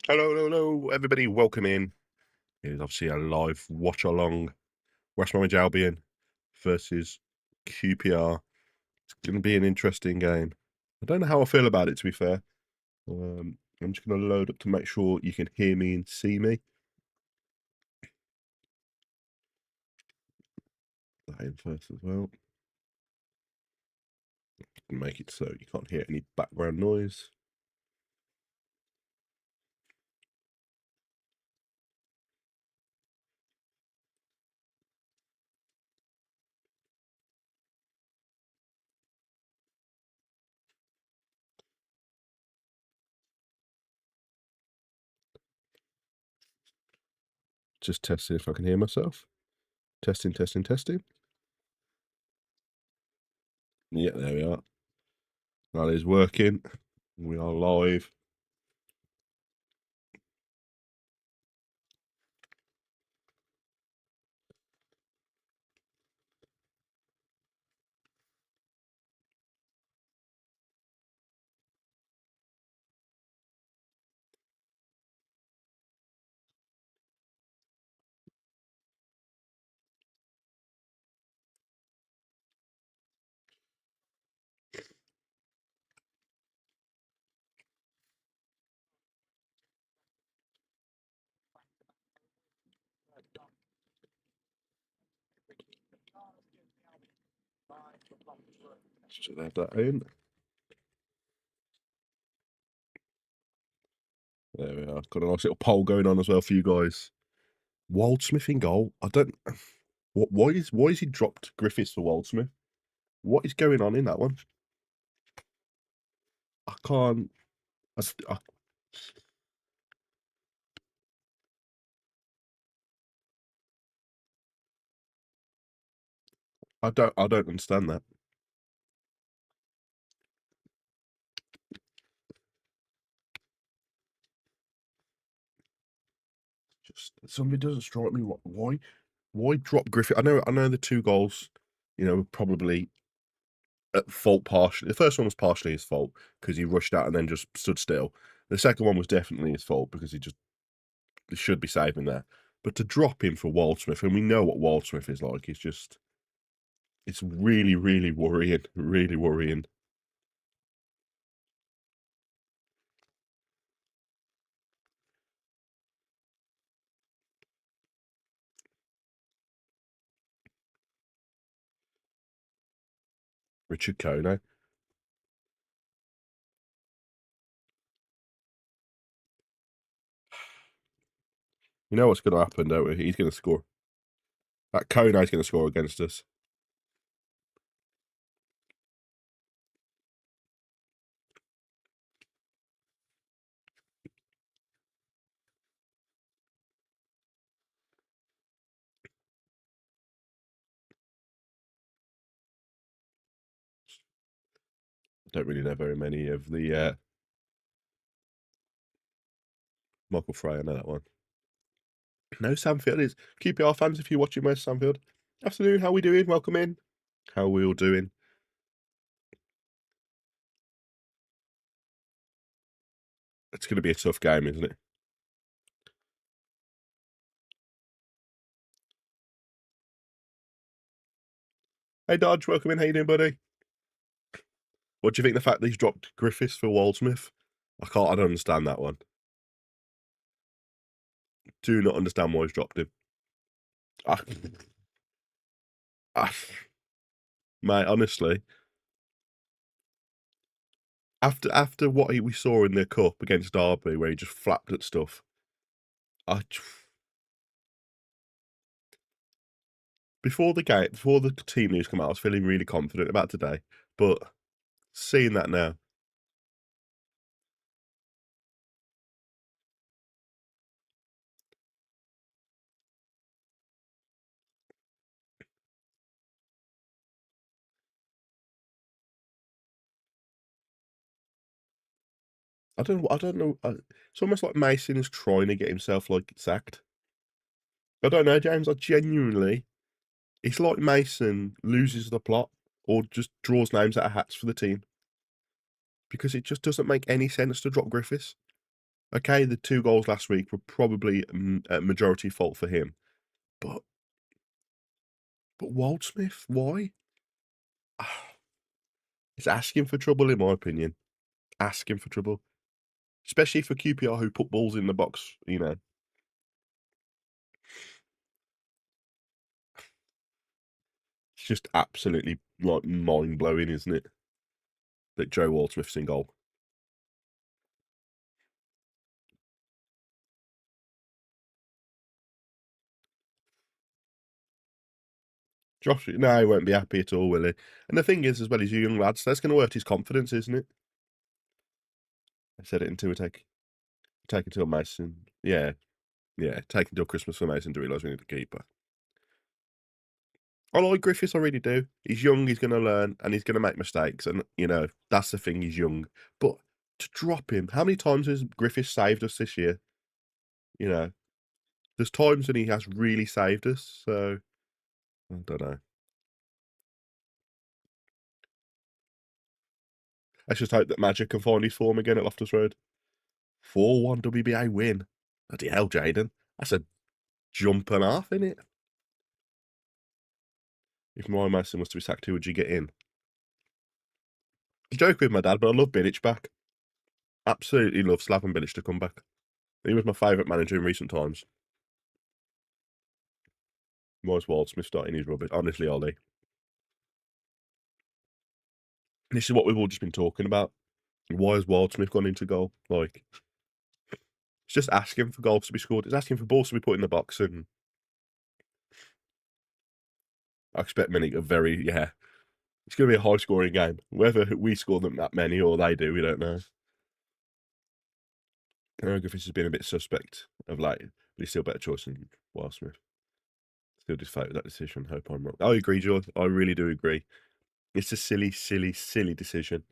Hello, everybody. Welcome in. It is obviously a live watch along. West Bromwich Albion versus QPR. It's going to be an interesting game. I don't know how I feel about it, to be fair. I'm just going to load up to make sure you can hear me and see me. That in first as well. Make it so you can't hear any background noise. Just testing if I can hear myself. Testing. Yeah, there we are. That is working. We are live. Just add that in. There we are. Got a nice little poll going on as well for you guys. Wildsmith in goal. I don't. Why is he dropped Griffiths for Wildsmith? What is going on in that one? I can't. I don't understand that. Just somebody doesn't strike me. Why drop Griffith? I know the two goals, probably at fault partially. The first one was partially his fault because he rushed out and then just stood still. The second one was definitely his fault because he should be saving there. But to drop him for Wildsmith, and we know what Wildsmith is like, it's really, really worrying. Really worrying. Richard Kono. You know what's going to happen, don't we? He's going to score. That Kono's going to score against us. Don't really know very many of the Michael Frey. I know that one. No, Sam Field is QPR fans. If you're watching, where's Sam Field? Afternoon. How we doing? Welcome in. How are we all doing? It's going to be a tough game, isn't it? Hey, Dodge. Welcome in. How you doing, buddy? What do you think the fact that he's dropped Griffiths for Waldsmith? I don't understand that one. Do not understand why he's dropped him. Mate, honestly, after what we saw in the cup against Derby, where he just flapped at stuff, before the team news come out, I was feeling really confident about today, but seeing that now, I don't know. It's almost like Mason is trying to get himself sacked. I don't know, James. I genuinely, it's like Mason loses the plot or just draws names out of hats for the team because it just doesn't make any sense to drop Griffiths. Okay, the 2 goals last week were probably a majority fault for him, but Waldsmith, why? It's asking for trouble in my opinion. Asking for trouble. Especially for QPR who put balls in the box, you know. It's just absolutely, like, mind-blowing, isn't it, that Joe Waldsmith's in goal. Josh, no, he won't be happy at all, will he? And the thing is, as well, he's a young lad, so that's gonna hurt his confidence, isn't it? I said it until we take until Mason. Yeah, yeah, take until Christmas for Mason to realise we need a keeper. I like Griffiths, I really do. He's young, he's gonna learn, and he's gonna make mistakes, and, you know, that's the thing, he's young. But to drop him, how many times has Griffiths saved us this year? You know, there's times when he has really saved us, so I don't know. Let's just hope that Maja can find his form again at Loftus Road. 4-1 WBA win. Bloody hell, Jaden. That's a jump and a half, innit? If Ryan Mason was to be sacked, who would you get in? I joke with my dad, but I love Bilic back. Absolutely love Slaven Bilic to come back. He was my favourite manager in recent times. Why is Waldsmith starting his rubbish? Honestly, Ollie. This is what we've all just been talking about. Why has Waldsmith gone into goal? Like, it's just asking for goals to be scored. It's asking for balls to be put in the box, and I expect many a very, yeah. It's going to be a high-scoring game. Whether we score them that many or they do, we don't know. Griffiths has been a bit suspect of late, but he's still a better choice than Wildsmith. Still just vote that decision. Hope I'm wrong. I agree, George. I really do agree. It's a silly, silly, silly decision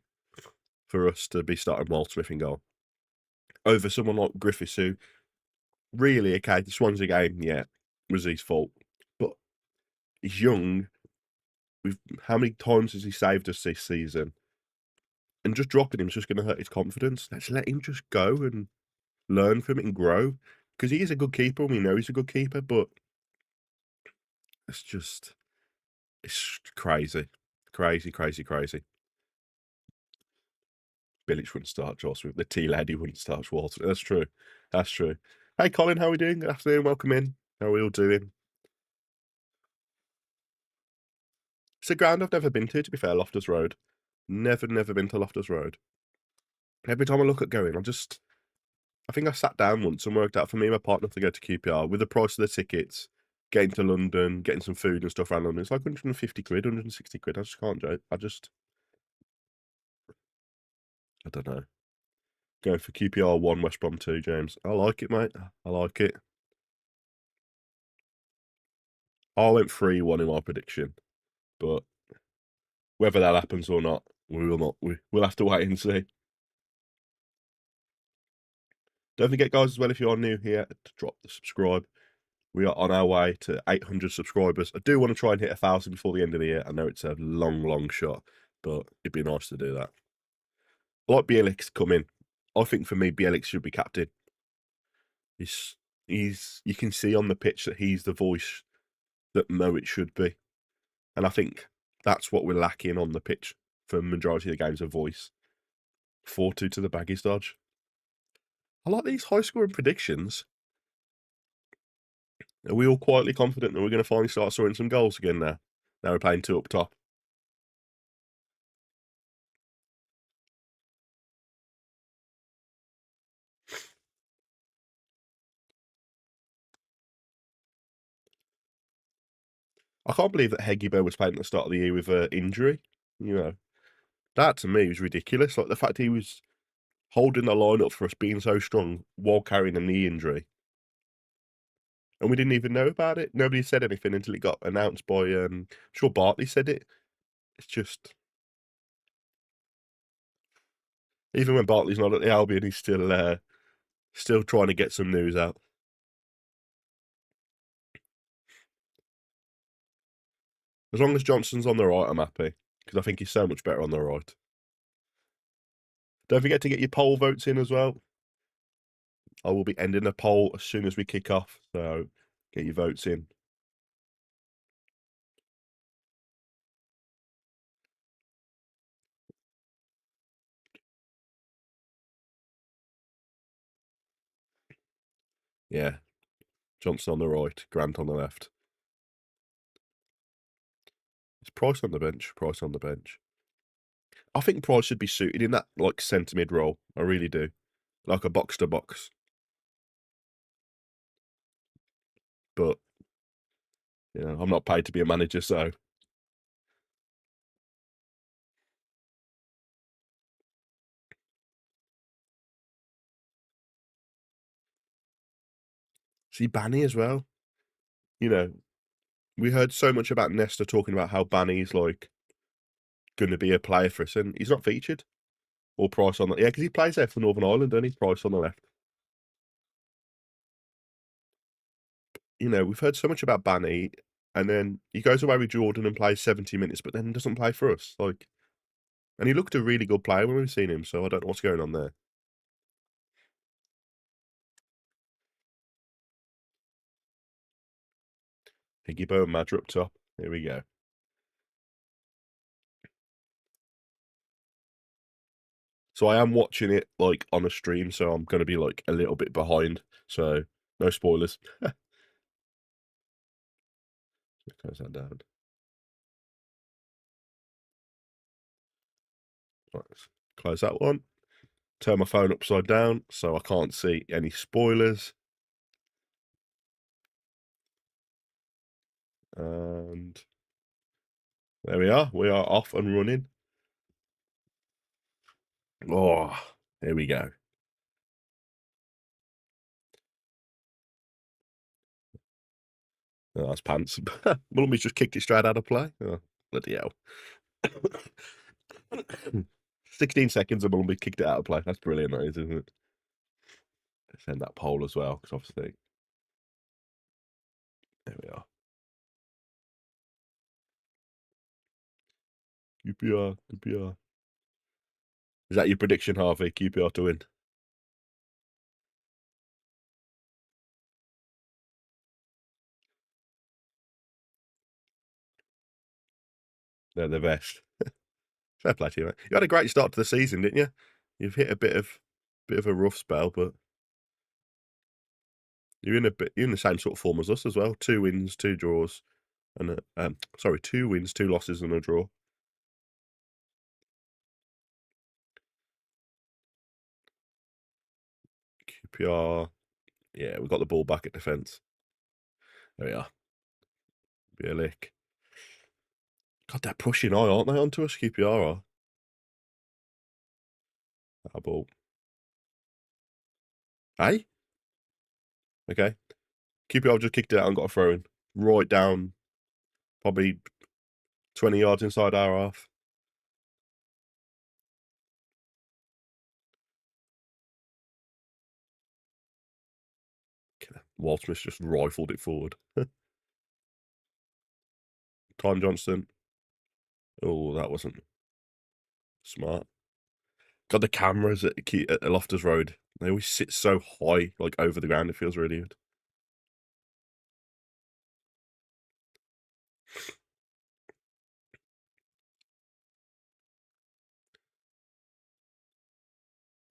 for us to be starting Wildsmith in goal over someone like Griffiths, who really, okay, the Swansea game, yeah, was his fault, but he's young. How many times has he saved us this season? And just dropping him is just going to hurt his confidence. Let's let him just go and learn from it and grow, because he is a good keeper. We know he's a good keeper, but it's crazy. Crazy, crazy, crazy. Bilic wouldn't start Joss with the tea lady wouldn't start Walter. That's true. That's true. Hey Colin, how are we doing? Good afternoon, welcome in. How are we all doing? It's a ground I've never been to be fair, Loftus Road. Never been to Loftus Road. Every time I look at going, I think I sat down once and worked out for me and my partner to go to QPR with the price of the tickets, getting to London, getting some food and stuff around London. It's like 150 quid, 160 quid. I just can't joke. I don't know. Going for QPR 1, West Brom 2, James. I like it, mate. I like it. I went 3-1 in my prediction, but whether that happens or not, we will not. We'll have to wait and see. Don't forget, guys, as well, if you are new here, to drop the subscribe. We are on our way to 800 subscribers. I do want to try and hit 1,000 before the end of the year. I know it's a long, long shot, but it'd be nice to do that. I like Bielik's coming. I think for me, Bielik should be captain. You can see on the pitch that he's the voice that it should be. And I think that's what we're lacking on the pitch for the majority of the games, of voice. 4-2 to the Baggies dodge. I like these high-scoring predictions. Are we all quietly confident that we're going to finally start scoring some goals again now? Now we're playing 2 up top. I can't believe that Hegibo was playing at the start of the year with an injury. You know, that to me was ridiculous. Like the fact he was holding the line up for us, being so strong while carrying a knee injury. And we didn't even know about it. Nobody said anything until it got announced by, I'm sure Bartley said it. It's just, even when Bartley's not at the Albion, he's still trying to get some news out. As long as Johnson's on the right, I'm happy, because I think he's so much better on the right. Don't forget to get your poll votes in as well. I will be ending the poll as soon as we kick off, so get your votes in. Yeah, Johnson on the right, Grant on the left. It's Price on the bench, Price on the bench. I think Price should be suited in that, like, centre mid role. I really do. Like a box to box. But, you know, I'm not paid to be a manager, so. See, Banny as well. You know, we heard so much about Nesta talking about how Banny's, like, going to be a player for us, and he's not featured. Or Price on the... Yeah, because he plays there for Northern Ireland, doesn't he? Price on the left. You know, we've heard so much about Banny, and then he goes away with Jordan and plays 70 minutes, but then doesn't play for us. Like, and he looked a really good player when we've seen him, so I don't know what's going on there. Higgybo and Maja up top. Here we go. So I am watching it, like, on a stream, so I'm going to be, like, a little bit behind. So, no spoilers. Close that down. Right, close that one. Turn my phone upside down so I can't see any spoilers. And there we are. We are off and running. Oh, here we go. Oh, that's pants. Mulumby's just kicked it straight out of play. Oh, bloody hell. 16 seconds and Mulumby kicked it out of play. That's brilliant, that is, isn't it? Send that poll as well, because obviously... There we are. QPR, QPR. Is that your prediction, Harvey? QPR to win? They're the best. Fair play to you, mate. You had a great start to the season, didn't you? You've hit a bit of a rough spell, but you're in the same sort of form as us as well. 2 wins, 2 draws, and 2 wins, 2 losses, and a draw. QPR, yeah, we got the ball back at defence. There we are. Be a lick. God, they're pushing high, aren't they, onto us? QPR are. That ball. Hey? Okay. QPR just kicked it out and got a throw in. Right down, probably 20 yards inside our half. Waldsmith just rifled it forward. Time Johnson. Oh, that wasn't smart. God, the cameras at Loftus Road, they always sit so high, like, over the ground. It feels really good.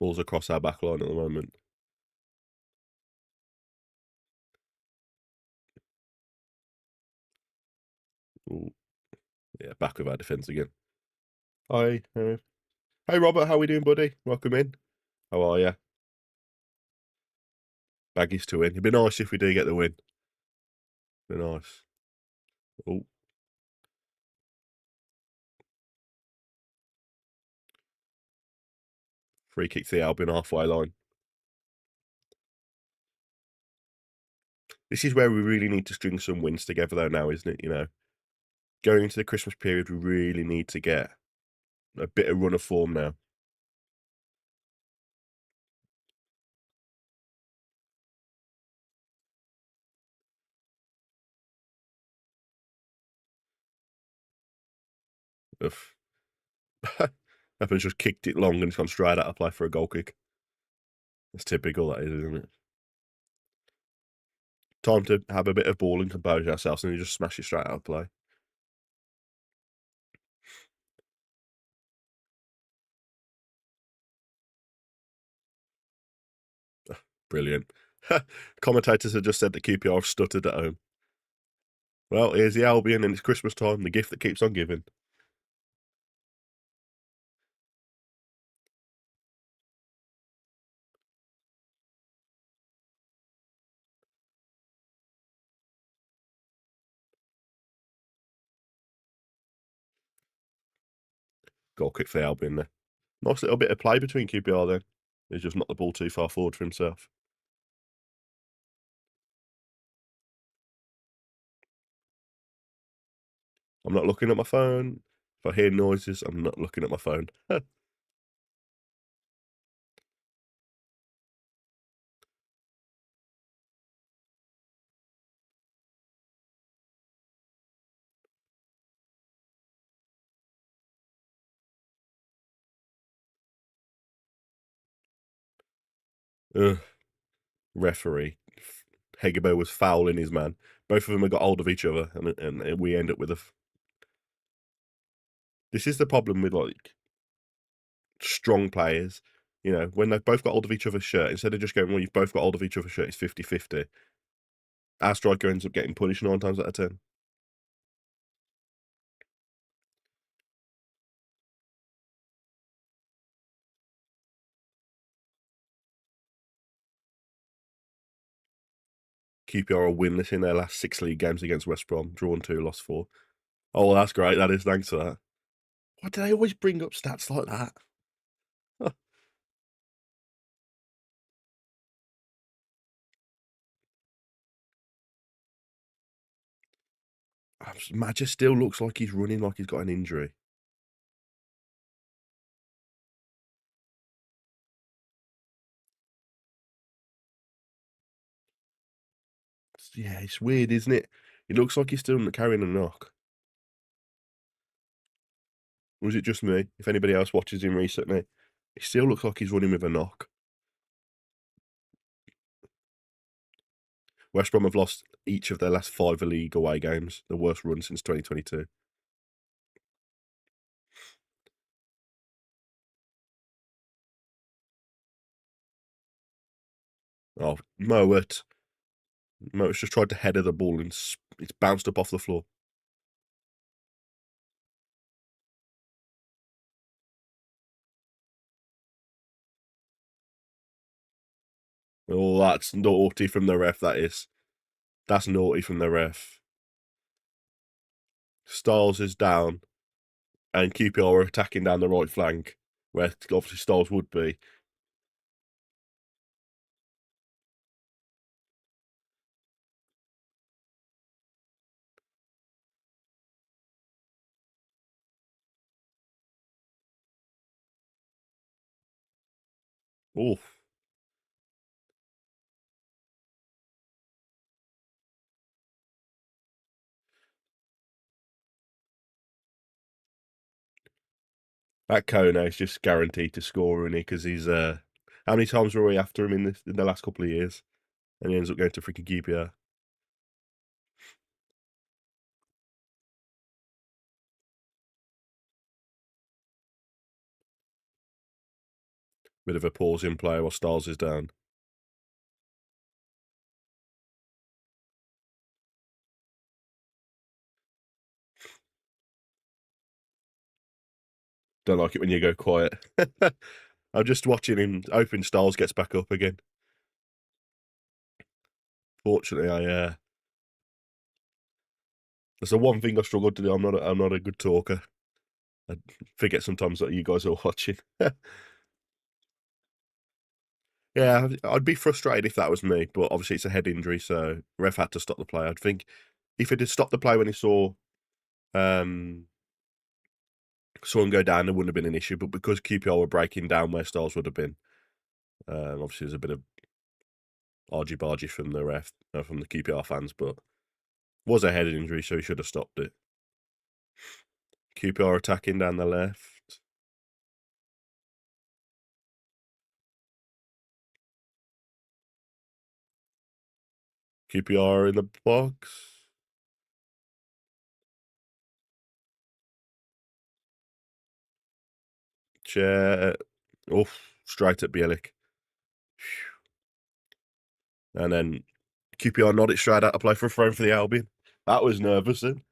Ball's across our back line at the moment. Ooh. Yeah, back of our defence again. Hi. Hey, Robert, how we doing, buddy? Welcome in. How are you? Baggies to win. It'd be nice if we do get the win. Be nice. Oh. Free kick to the Albion halfway line. This is where we really need to string some wins together, though, now, isn't it? You know, going into the Christmas period, we really need to get a bit of run of form now. Evans just kicked it long and it's gone straight out of play for a goal kick. That's typical, that is, isn't it? Time to have a bit of ball and compose ourselves, and you just smash it straight out of play. Brilliant. Commentators have just said that QPR have stuttered at home. Well, here's the Albion, and it's Christmas time, the gift that keeps on giving. Goal kick for the Albion there. Nice little bit of play between QPR then. He's just knocked the ball too far forward for himself. I'm not looking at my phone. If I hear noises, I'm not looking at my phone. Ugh, referee. Hegebo was fouling his man. Both of them have got hold of each other, and we end up with a. This is the problem with like strong players. You know, when they've both got hold of each other's shirt, instead of just going, well, you've both got hold of each other's shirt, it's 50-50. Our striker ends up getting punished 9 times out of 10. QPR are winless in their last 6 league games against West Brom, drawn 2, lost 4. Oh, well, that's great. That is. Thanks for that. Why do they always bring up stats like that? Maja still looks like he's running like he's got an injury. Yeah, it's weird, isn't it? It looks like he's still carrying a knock. Or is it just me? If anybody else watches him recently, he still looks like he's running with a knock. West Brom have lost each of their last 5 league away games, the worst run since 2022. Oh, Mowat. Mowat's just tried to header the ball and it's bounced up off the floor. Oh, that's naughty from the ref, that is. That's naughty from the ref. Styles is down, and QPR are attacking down the right flank, where obviously Styles would be. Oof. That Kone is just guaranteed to score, isn't he? Because he's how many times were we after him in the last couple of years, and he ends up going to freaking QPR. Bit of a pause in play while Styles is down. Don't like it when you go quiet. I'm just watching him. Hoping Styles gets back up again. Fortunately, that's the one thing I struggle to do. I'm not a good talker. I forget sometimes that you guys are watching. Yeah, I'd be frustrated if that was me, but obviously it's a head injury, so ref had to stop the play. I'd think if he'd have stopped the play when he um saw him go down, there wouldn't have been an issue. But because QPR were breaking down where Styles would have been, obviously there's a bit of argy-bargy from the ref, from the QPR fans, but was a head injury, so he should have stopped it. QPR attacking down the left. QPR in the box. Chair. Oh, straight at Bielik. And then QPR nodded straight out to play for a throw for the Albion. That was nervous then.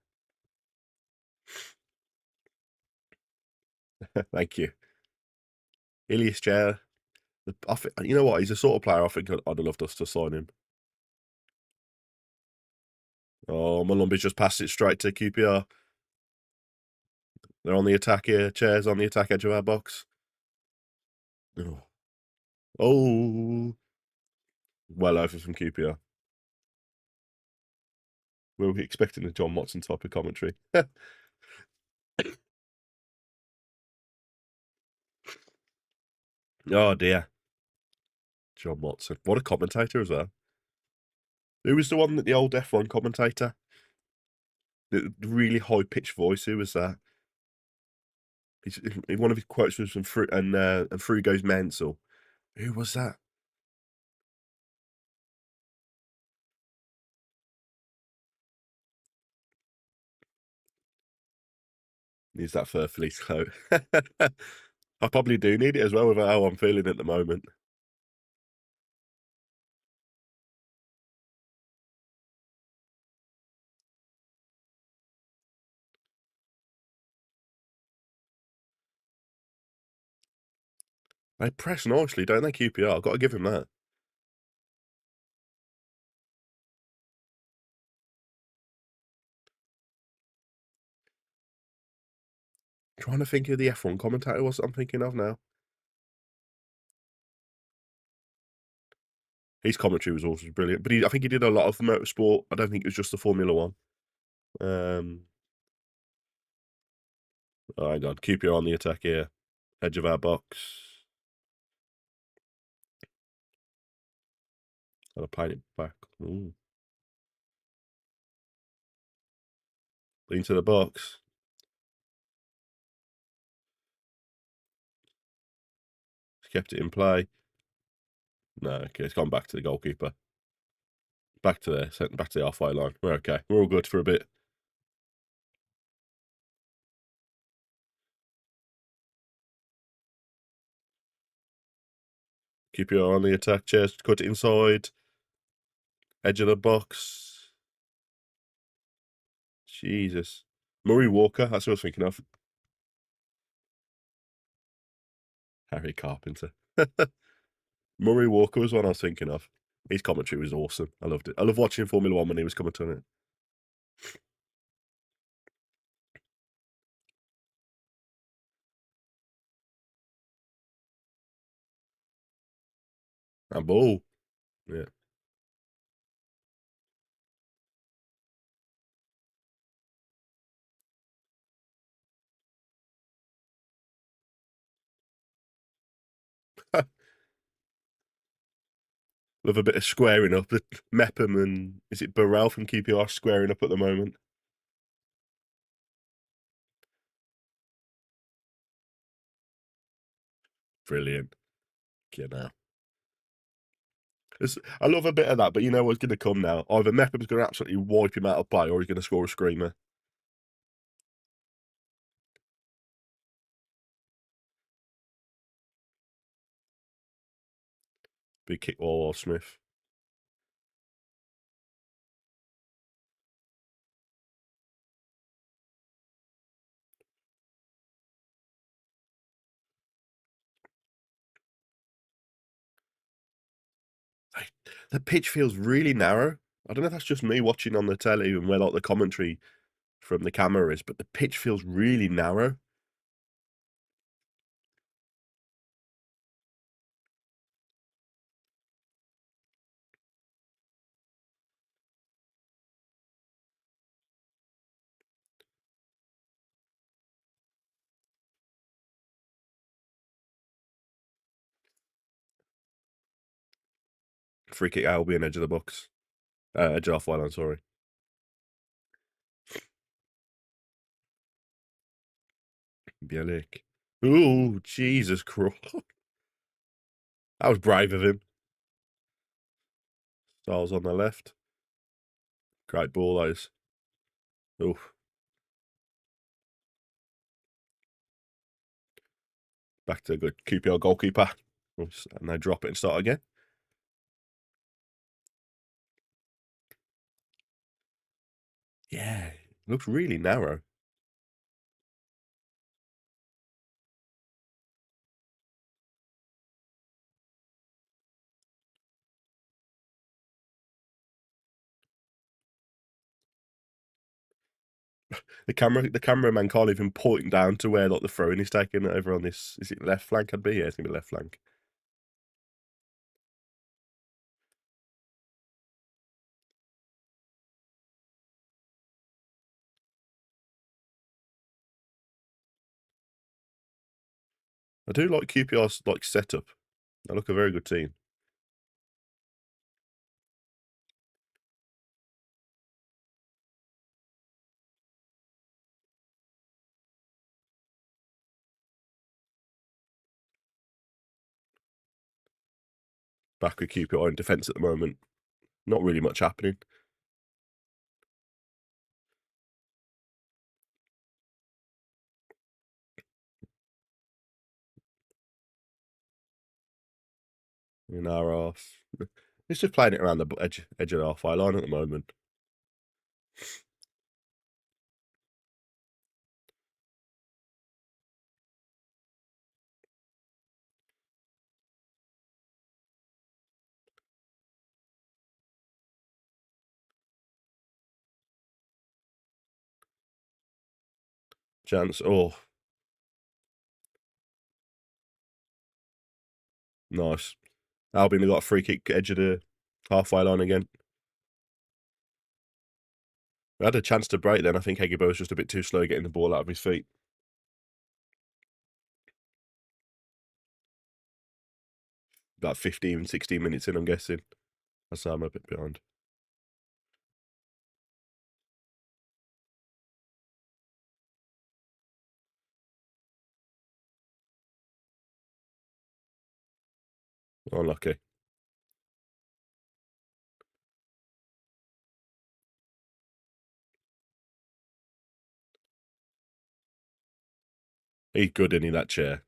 Thank you. Ilias Chair. You know what? He's the sort of player I think I'd have loved us to sign him. Oh, Malumbi's just passed it straight to QPR. They're on the attack here. Chair's on the attack edge of our box. Oh. Oh. Well over from QPR. We were expecting a John Watson type of commentary. Oh, dear. John Watson. What a commentator as well. Who was the one that the old F1 commentator? The really high-pitched voice. Who was that? One of his quotes was from and through goes Mansell. Who was that? Needs that fur fleece coat. I probably do need it as well with how I'm feeling at the moment. They press nicely, don't they, QPR? I've got to give him that. Trying to think who the F1 commentator was that I'm thinking of now. His commentary was also brilliant, but I think he did a lot of motorsport. I don't think it was just the Formula One. Oh, hang on, QPR on the attack here. Edge of our box. Gotta paint it back. Ooh. Into the box. Kept it in play. No, okay, it's gone back to the goalkeeper. Back to the halfway line. We're okay. We're all good for a bit. QPR on the attack. Chairs cut it inside. Edge of the box. Jesus. Murray Walker. That's what I was thinking of. Harry Carpenter. Murray Walker was one I was thinking of. His commentary was awesome. I loved it. I love watching Formula One when he was coming to it. And ball. Yeah. Love a bit of squaring up. Mepham and is it Burrell from QPR squaring up at the moment? Brilliant. Yeah, now. I love a bit of that, but you know what's going to come now? Either Mepham's going to absolutely wipe him out of play or he's going to score a screamer. Big kick or Smith. The pitch feels really narrow. I don't know if that's just me watching on the telly and where like the commentary from the camera is, but the pitch feels really narrow. Free kick Albion edge of the box. Edge of halfway line, sorry. Bielik. Ooh, Jesus Christ. That was brave of him. Styles on the left. Great ball, those. Oof. Back to a good QPR goalkeeper. Oops, and they drop it and start again. Yeah, looks really narrow. The cameraman can't even point down to where like the throw-in is taken over on this. Is it left flank? I'd be, yeah, it's gonna be left flank. I do like QPR's like setup. They look a very good team. Back with QPR in defence at the moment. Not really much happening. In our half. It's just playing it around the edge of the half-eye line at the moment. Chance. Oh, nice. Albion got a free kick edge of the half-eye line again. We had a chance to break then. I think Heggie was just a bit too slow getting the ball out of his feet. About 15, 16 minutes in, I'm guessing. That's why I'm a bit behind. Unlucky. He's good, isn't he, that chair?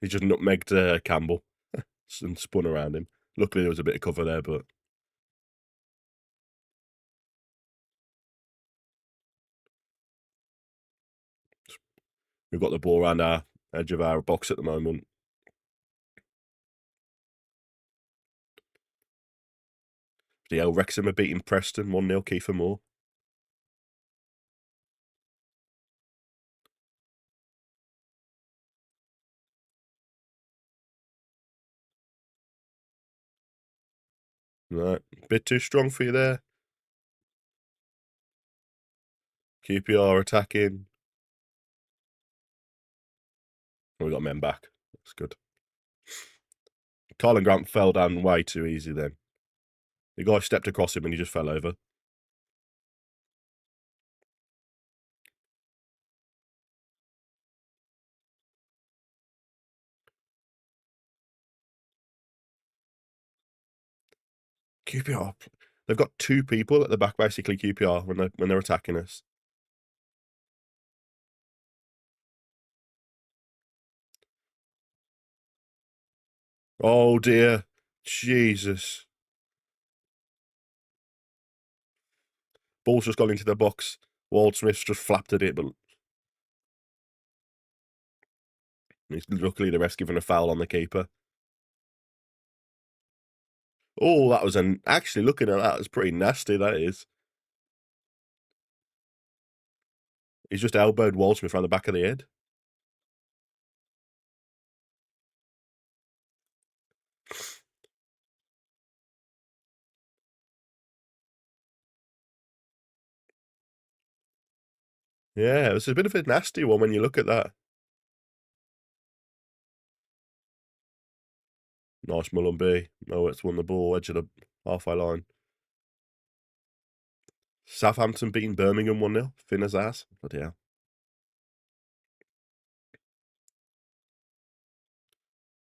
He just nutmegged Campbell and spun around him. Luckily, there was a bit of cover there, but we've got the ball around our edge of our box at the moment. The Wrexham are beating Preston 1-0, Kiefer Moore. Right, bit too strong for you there. QPR attacking. Oh, we got men back. That's good. Carlin Grant fell down way too easy then. The guy stepped across him and he just fell over. QPR. They've got two people at the back, basically, QPR, when they're attacking us. Oh dear. Jesus. Ball's just gone into the box. Waldsmith's just flapped at it, but luckily the ref's given a foul on the keeper. Oh, that was actually looking at that, it's pretty nasty, that is. He's just elbowed Waldsmith around the back of the head. Yeah, it was a bit of a nasty one when you look at that. Nice Mullenby. Oh, it's won the ball, edge of the halfway line. Southampton beating Birmingham 1-0. Thin as ass. Bloody hell.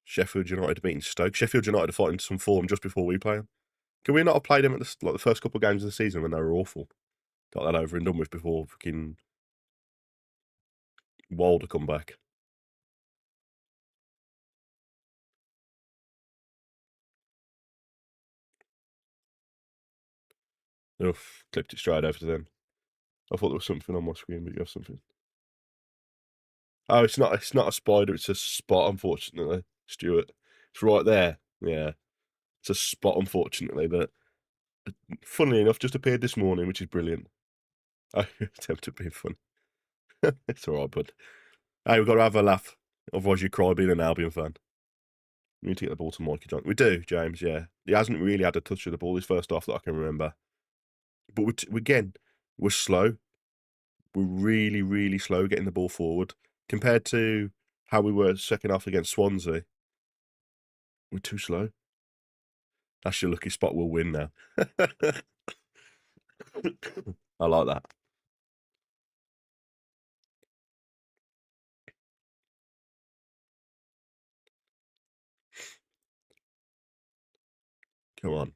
Sheffield United beating Stoke. Sheffield United are fighting some form just before we play them. Can we not have played them at the first couple of games of the season when they were awful? Got that over and done with before fucking Wilder come back. Oof, clipped it straight over to them. I thought there was something on my screen, but you have something. Oh, it's not a spider, it's a spot, unfortunately, Stuart. It's right there. Yeah. It's a spot, unfortunately, that, funnily enough, just appeared this morning, which is brilliant. I attempt at being fun. It's all right, bud. Hey, we've got to have a laugh. Otherwise, you cry being an Albion fan. We need to get the ball to Mikey John. We do, James, yeah. He hasn't really had a touch of the ball his first half that I can remember. But again, we're slow. We're really, really slow getting the ball forward. Compared to how we were second half against Swansea, we're too slow. That's your lucky spot. We'll win now. I like that. Come on.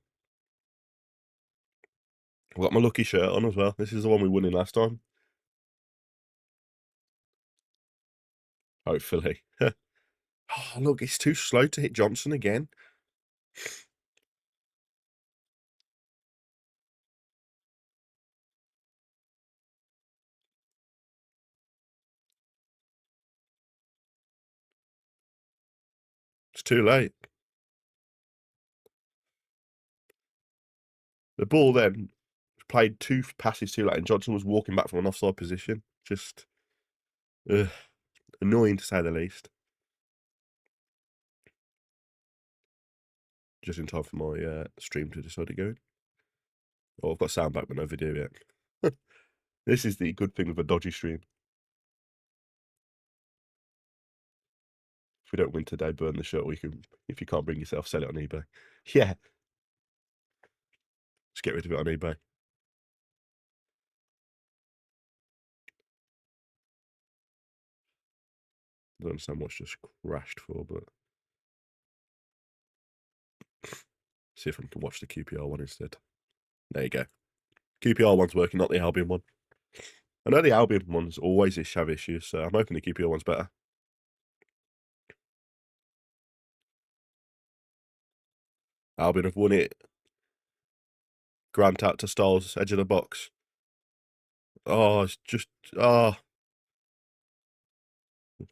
I've got my lucky shirt on as well. This is the one we won in last time. Hopefully. Oh, look, it's too slow to hit Johnson again. It's too late. The ball then played 2 passes too late, and Johnson was walking back from an offside position. Just annoying to say the least. Just in time for my stream to decide to go in. Oh, I've got sound back but no video yet. This is the good thing with a dodgy stream. If we don't win today, burn the shirt. Or you can, if you can't bring yourself, sell it on eBay. Yeah. Just get rid of it on eBay. I don't understand what's just crashed for, but see if I can watch the QPR one instead. There you go. QPR one's working, not the Albion one. I know the Albion one's always have issues, so I'm hoping the QPR one's better. Albion have won it. Grant out to Styles, edge of the box. Oh, it's just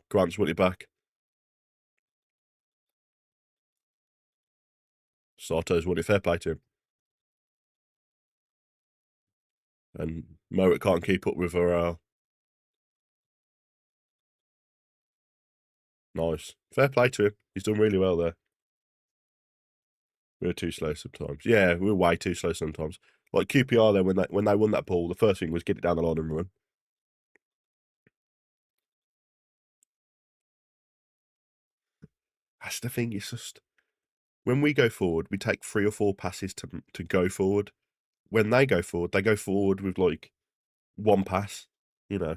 Grant's won it back. Sato's won it, fair play to him. And Mowat can't keep up with her. Nice. Fair play to him. He's done really well there. We were too slow sometimes. Yeah, we were way too slow sometimes. Like QPR there, when they won that ball, the first thing was get it down the line and run. That's the thing. It's just when we go forward, we take 3 or 4 passes to go forward. When they go forward with like 1 pass. You know,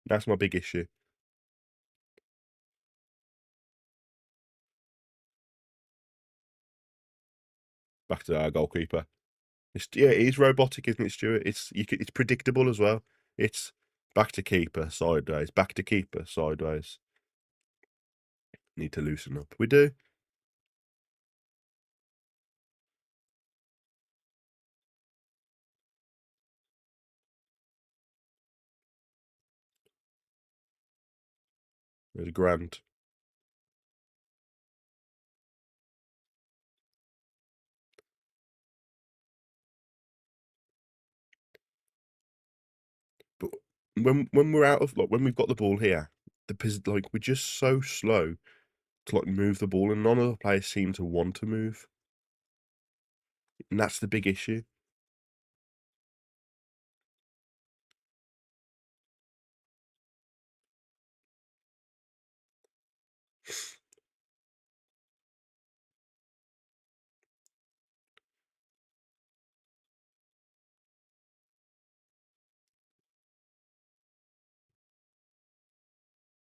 that's my big issue. Back to our goalkeeper. It is robotic, isn't it, Stuart? It's predictable as well. It's back to keeper, sideways, back to keeper, sideways. Need to loosen up. We do. There's Grant. But when we're out of when we've got the ball here, we're just so slow to move the ball, and none of the players seem to want to move, and that's the big issue.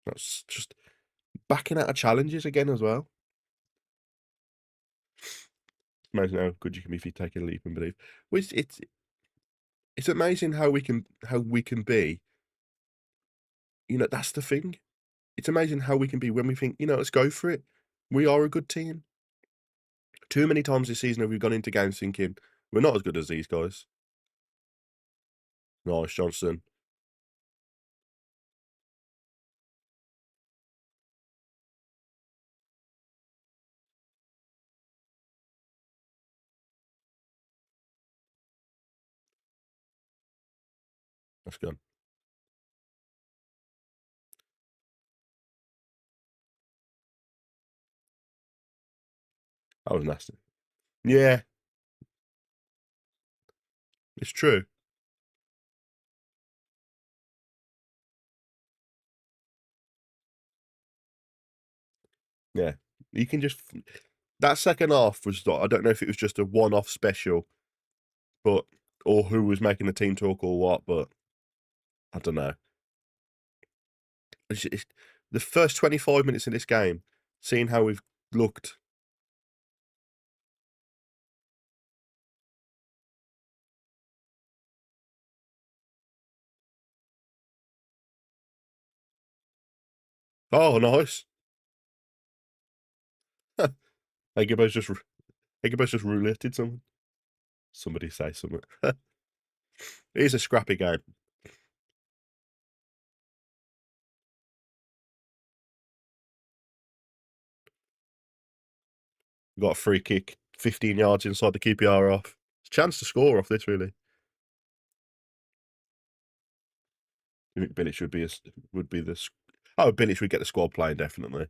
That's just backing out of challenges again as well. Imagine how good you can be if you take a leap and believe. Well, it's amazing how we can be. That's the thing. It's amazing how we can be when we think, let's go for it. We are a good team. Too many times this season have we gone into games thinking we're not as good as these guys. Nice, Johnson. That's gone. That was nasty. Yeah, it's true. Yeah. You can just that second half was I don't know if it was just a one-off special, but or who was making the team talk or what, but I don't know. It's the first 25 minutes in this game, seeing how we've looked. Oh, nice. Eggebo's just rouletted someone. Somebody say something. It is a scrappy game. We got a free kick, 15 yards inside the QPR off. Chance to score off this, really. I think Bilic would be the. Oh, Bilic would get the squad playing definitely,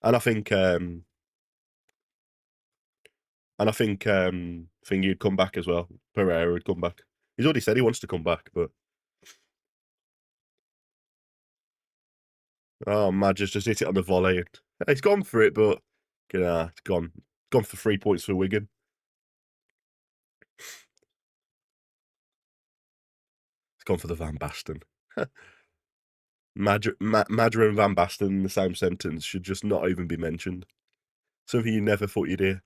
and I think Thingy would come back as well. Pereira would come back. He's already said he wants to come back, but Maja's just hit it on the volley. He's gone for it, but it's gone for 3 points for Wigan. It's gone for the Van Basten. Maja and Van Basten in the same sentence should just not even be mentioned. Something you never thought you'd hear.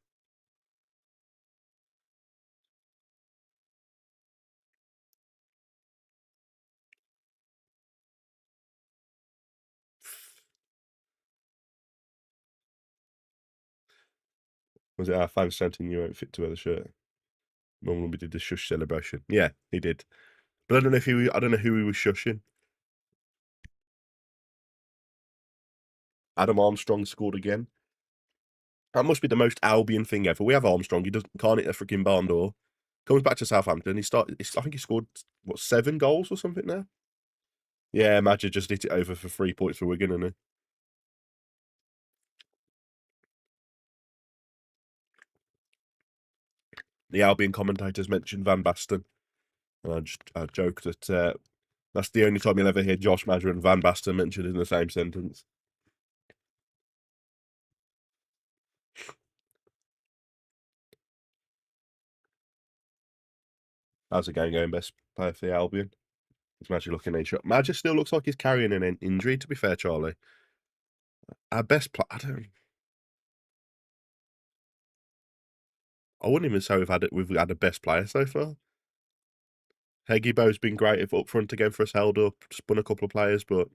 Was it our fans chanting you ain't fit to wear the shirt? When we did the shush celebration. Yeah, he did. But I don't know I don't know who he was shushing. Adam Armstrong scored again. That must be the most Albion thing ever. We have Armstrong. He can't hit a freaking barn door. Comes back to Southampton. I think he scored 7 goals or something now. Yeah, Maja just hit it over for 3 points for Wigan, and the Albion commentators mentioned Van Basten, and I joke that that's the only time you'll ever hear Josh Maja and Van Basten mentioned in the same sentence. How's the game going? Best player for the Albion. Is Maja looking in shot? Maja still looks like he's carrying an injury. To be fair, Charlie, our best player. I wouldn't even say we've had a best player so far. Heggybo's been great up front again for us, held up, spun a couple of players, but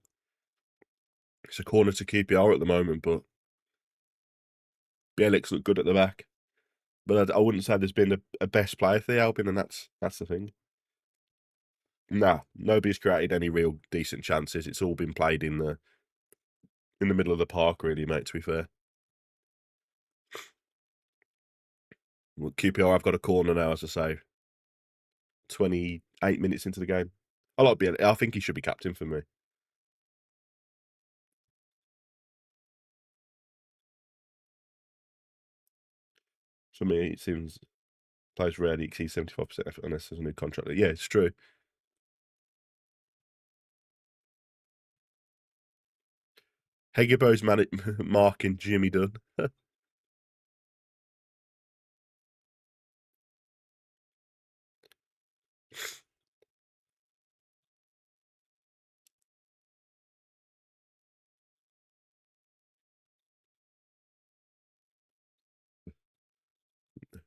it's a corner to QPR at the moment. But Bielik's looked good at the back. But I wouldn't say there's been a best player for the Albion, and that's the thing. Nah, nobody's created any real decent chances. It's all been played in the middle of the park, really, mate. To be fair, well, QPR have got a corner now, as I say. 28 minutes into the game. I like Bielik. I think he should be captain for me. For me, it seems players rarely exceed 75% effort unless there's a new contract. Yeah, it's true. Hegebo's marking Jimmy Dunn.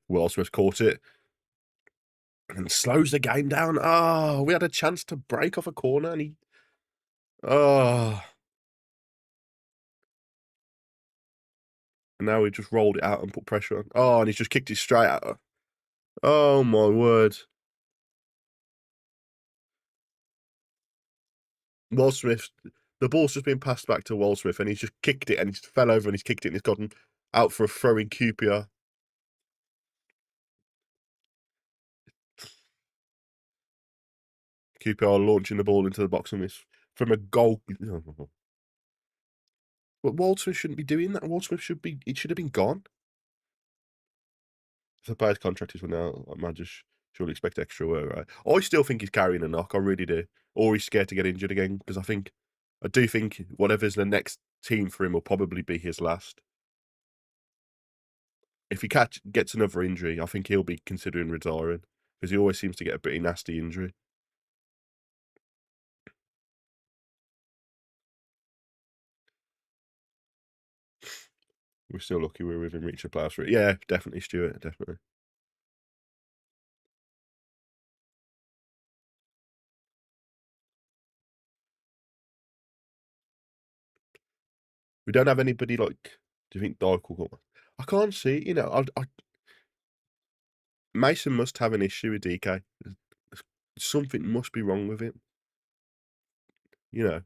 Will Smith caught it and slows the game down. Oh, we had a chance to break off a corner and he. Oh. And now he just rolled it out and put pressure on. Oh, and he's just kicked it straight at her. Oh, my word. Will Smith, the ball's just been passed back to Will Smith and he's just kicked it and he's fell over and he's kicked it and he's gotten out for a throw in QPR. QPR launching the ball into the box and it's from a goal. But Will Smith shouldn't be doing that. Will Smith it should have been gone. If the player's contract is run out, Maja surely expect extra work, right? I still think he's carrying a knock. I really do. Or he's scared to get injured again because I do think whatever's the next team for him will probably be his last. If he gets another injury, I think he'll be considering retiring because he always seems to get a pretty nasty injury. We're still lucky we're within reach of playoffs for it. Yeah, definitely, Stuart, definitely. We don't have anybody like. Do you think Dyke will go? I can't see. Mason must have an issue with DK. Something must be wrong with him. Because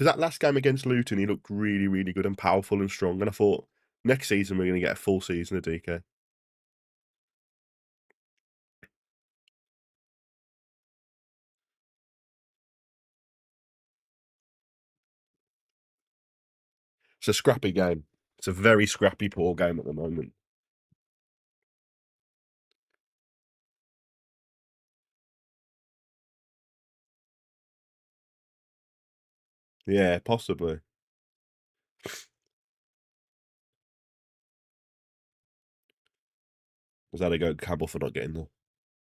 that last game against Luton, he looked really, really good and powerful and strong. And I thought next season we're going to get a full season of DK. It's a scrappy game. It's a very scrappy, poor game at the moment. Yeah, possibly. Was that a go Campbell for not getting the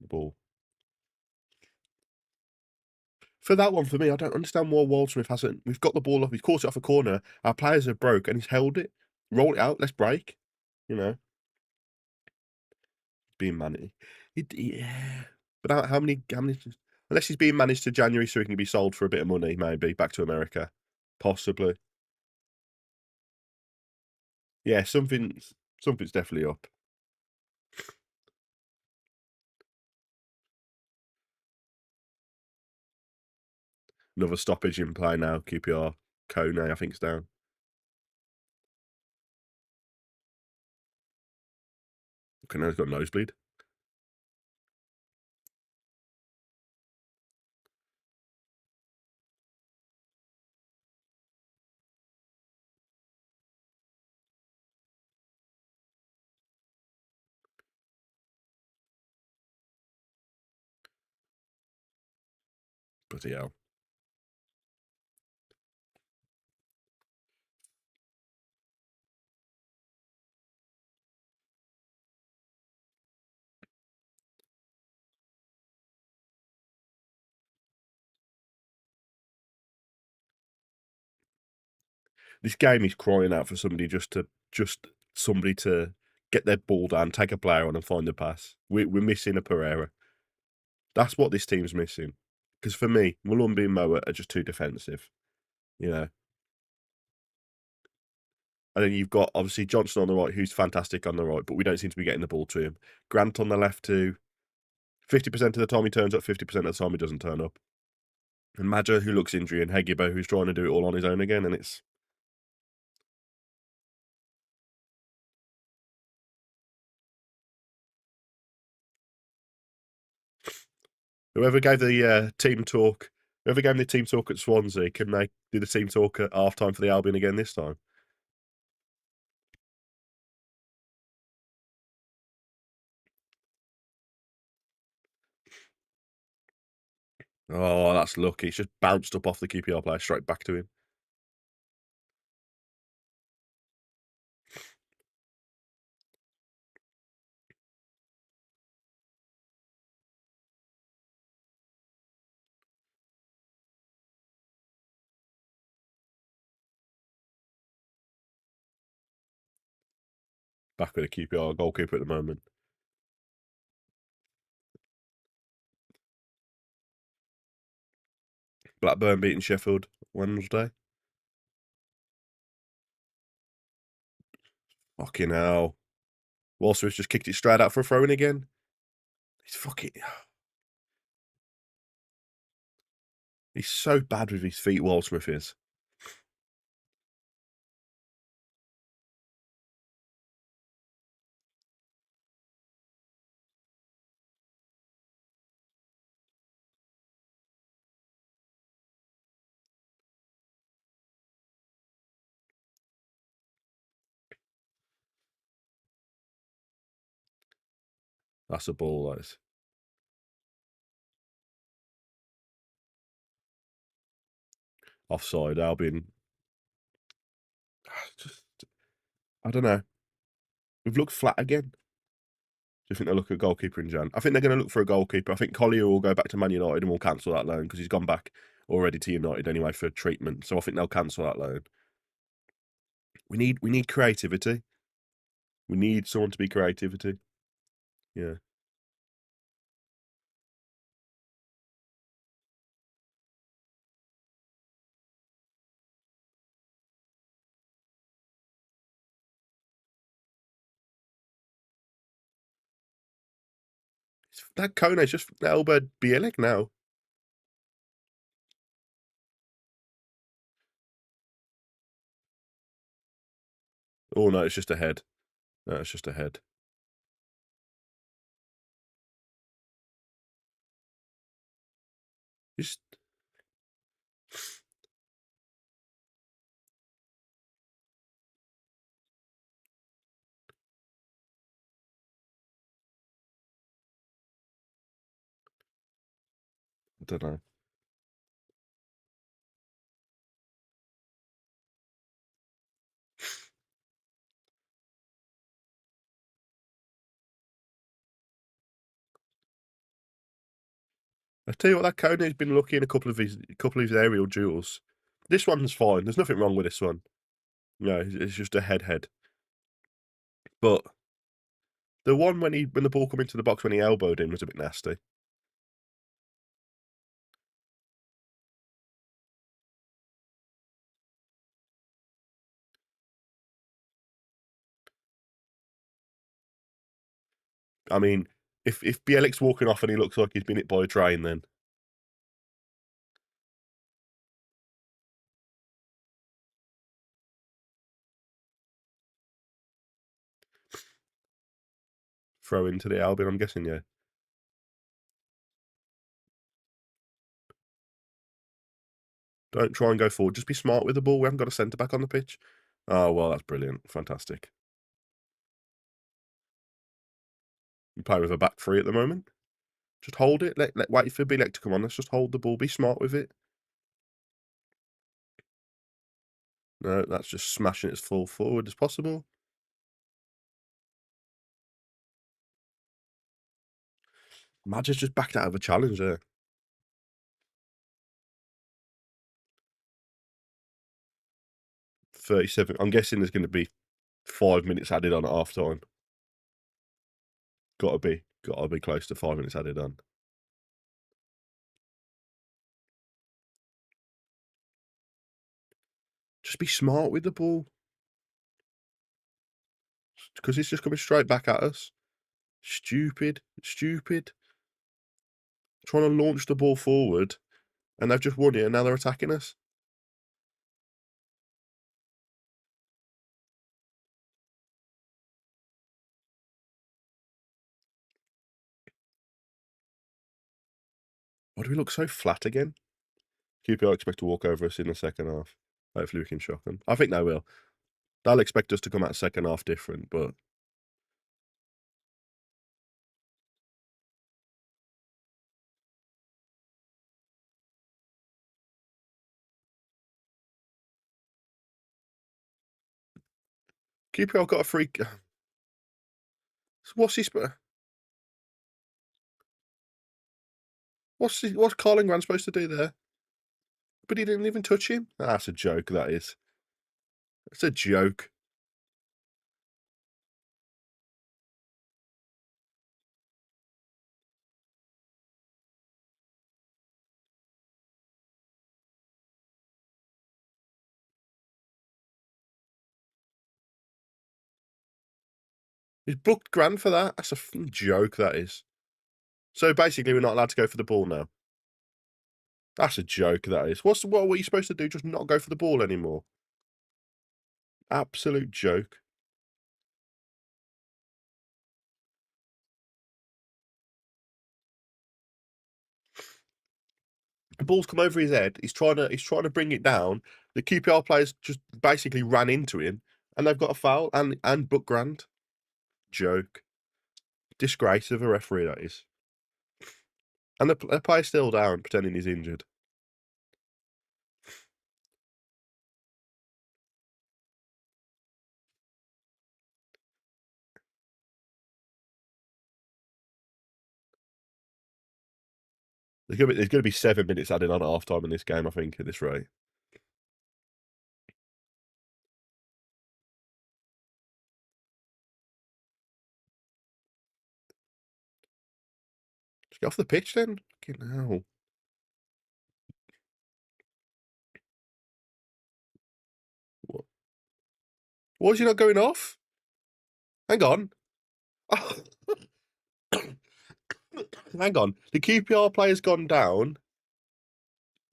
ball? For that one, for me, I don't understand why Waldsmith hasn't. We've got the ball up. He's caught it off a corner. Our players are broke, and he's held it. Roll it out. Let's break. Being managed. Yeah. But how many? Unless he's being managed to January, so he can be sold for a bit of money, maybe back to America, possibly. Yeah, something's definitely up. Another stoppage in play now. QPR, Kone, I think, is down. Kone's got a nosebleed. Bloody hell. This game is crying out for somebody just somebody to get their ball down, take a player on, and find a pass. We're missing a Pereira. That's what this team's missing. Because for me, Mulumby and Moa are just too defensive. And then you've got obviously Johnson on the right, who's fantastic on the right, but we don't seem to be getting the ball to him. Grant on the left too. 50% of the time he turns up, 50% of the time he doesn't turn up. And Maja, who looks injury, and Hegibo, who's trying to do it all on his own again, and it's. Whoever gave the team talk, whoever gave the team talk at Swansea, can they do the team talk at half time for the Albion again this time? Oh, that's lucky. It's just bounced up off the QPR player straight back to him. Back with the QPR goalkeeper at the moment. Blackburn beating Sheffield Wednesday. Fucking hell. Walsmith's just kicked it straight out for a throw-in again. He's fucking... He's so bad with his feet, Walsmith is. That's a ball, that is. Offside, Albion. Just, I don't know. We've looked flat again. Do you think they'll look at goalkeeper in Jan? I think they're going to look for a goalkeeper. I think Collier will go back to Man United and we'll cancel that loan because he's gone back already to United anyway for treatment. So I think they'll cancel that loan. We need creativity. We need someone to be creativity. Yeah. That Kone's just elbowed Bielik now. Oh no, it's just a head. No, it's just a head. Just I don't know. I tell you what, that Kone's been lucky in a couple of his aerial duels. This one's fine. There's nothing wrong with this one. No, it's just a head. But the one when the ball come into the box when he elbowed him was a bit nasty. I mean, if Bielik's walking off and he looks like he's been hit by a train, then throw into the Albion, I'm guessing, yeah. Don't try and go forward. Just be smart with the ball. We haven't got a centre back on the pitch. Oh well, that's brilliant. Fantastic. You play with a back three at the moment. Just hold it. Let wait for Bielik to come on. Let's just hold the ball. Be smart with it. No, that's just smashing it as full forward as possible. Maja's just backed out of a challenge there. 37. I'm guessing there's going to be 5 minutes added on at half time. Gotta be close to 5 minutes added on. Just be smart with the ball. Because it's just coming straight back at us. Stupid. Trying to launch the ball forward, and they've just won it, and now they're attacking us. Why do we look so flat again? QPR expect to walk over us in the second half. Hopefully we can shock them. I think they will. They'll expect us to come out second half different, but QPR got a free. What's he? What's Carlingran supposed to do there? But he didn't even touch him. That's a joke. That is. It's a joke. He's booked grand for that. That's a joke, that is. So basically, we're not allowed to go for the ball now. That's a joke, that is. What were you supposed to do? Just not go for the ball anymore? Absolute joke. The ball's come over his head. He's trying to bring it down. The QPR players just basically ran into him, and they've got a foul and book grand. Joke. Disgrace of a referee, that is. And the player's still down, pretending he's injured. There's gonna be 7 minutes added on at half time in this game, I think, at this rate. Just get off the pitch then. Fucking hell. What? Why is he not going off? Hang on. Hang on. The QPR player's gone down.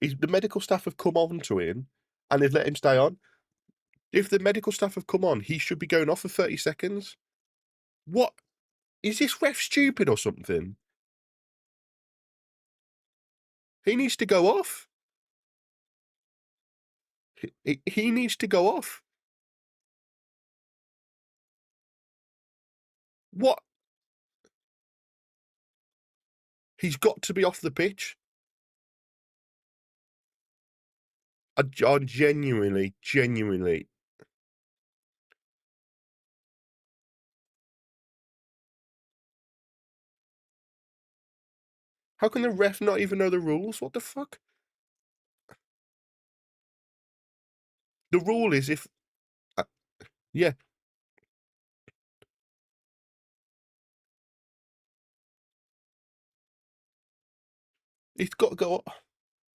The medical staff have come on to him and they've let him stay on. If the medical staff have come on, he should be going off for 30 seconds. What? Is this ref stupid or something? He needs to go off. He needs to go off. What? He's got to be off the pitch. I genuinely. How can the ref not even know the rules? What the fuck? The rule is if. Yeah. He's got to go.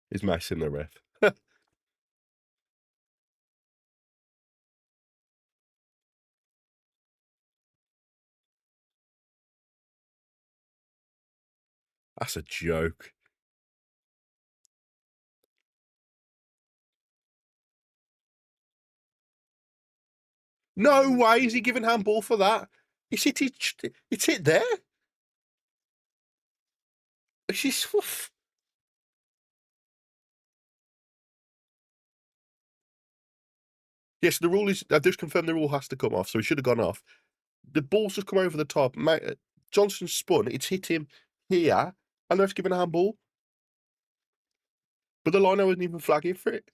He's messing the ref. That's a joke. No way is he giving handball for that. It's hit there. She's. Yes, the rule is. I've just confirmed the rule has to come off, so he should have gone off. The ball's just come over the top. Johnson spun. It's hit him here, and they've given a handball. But the liner wasn't even flagging for it.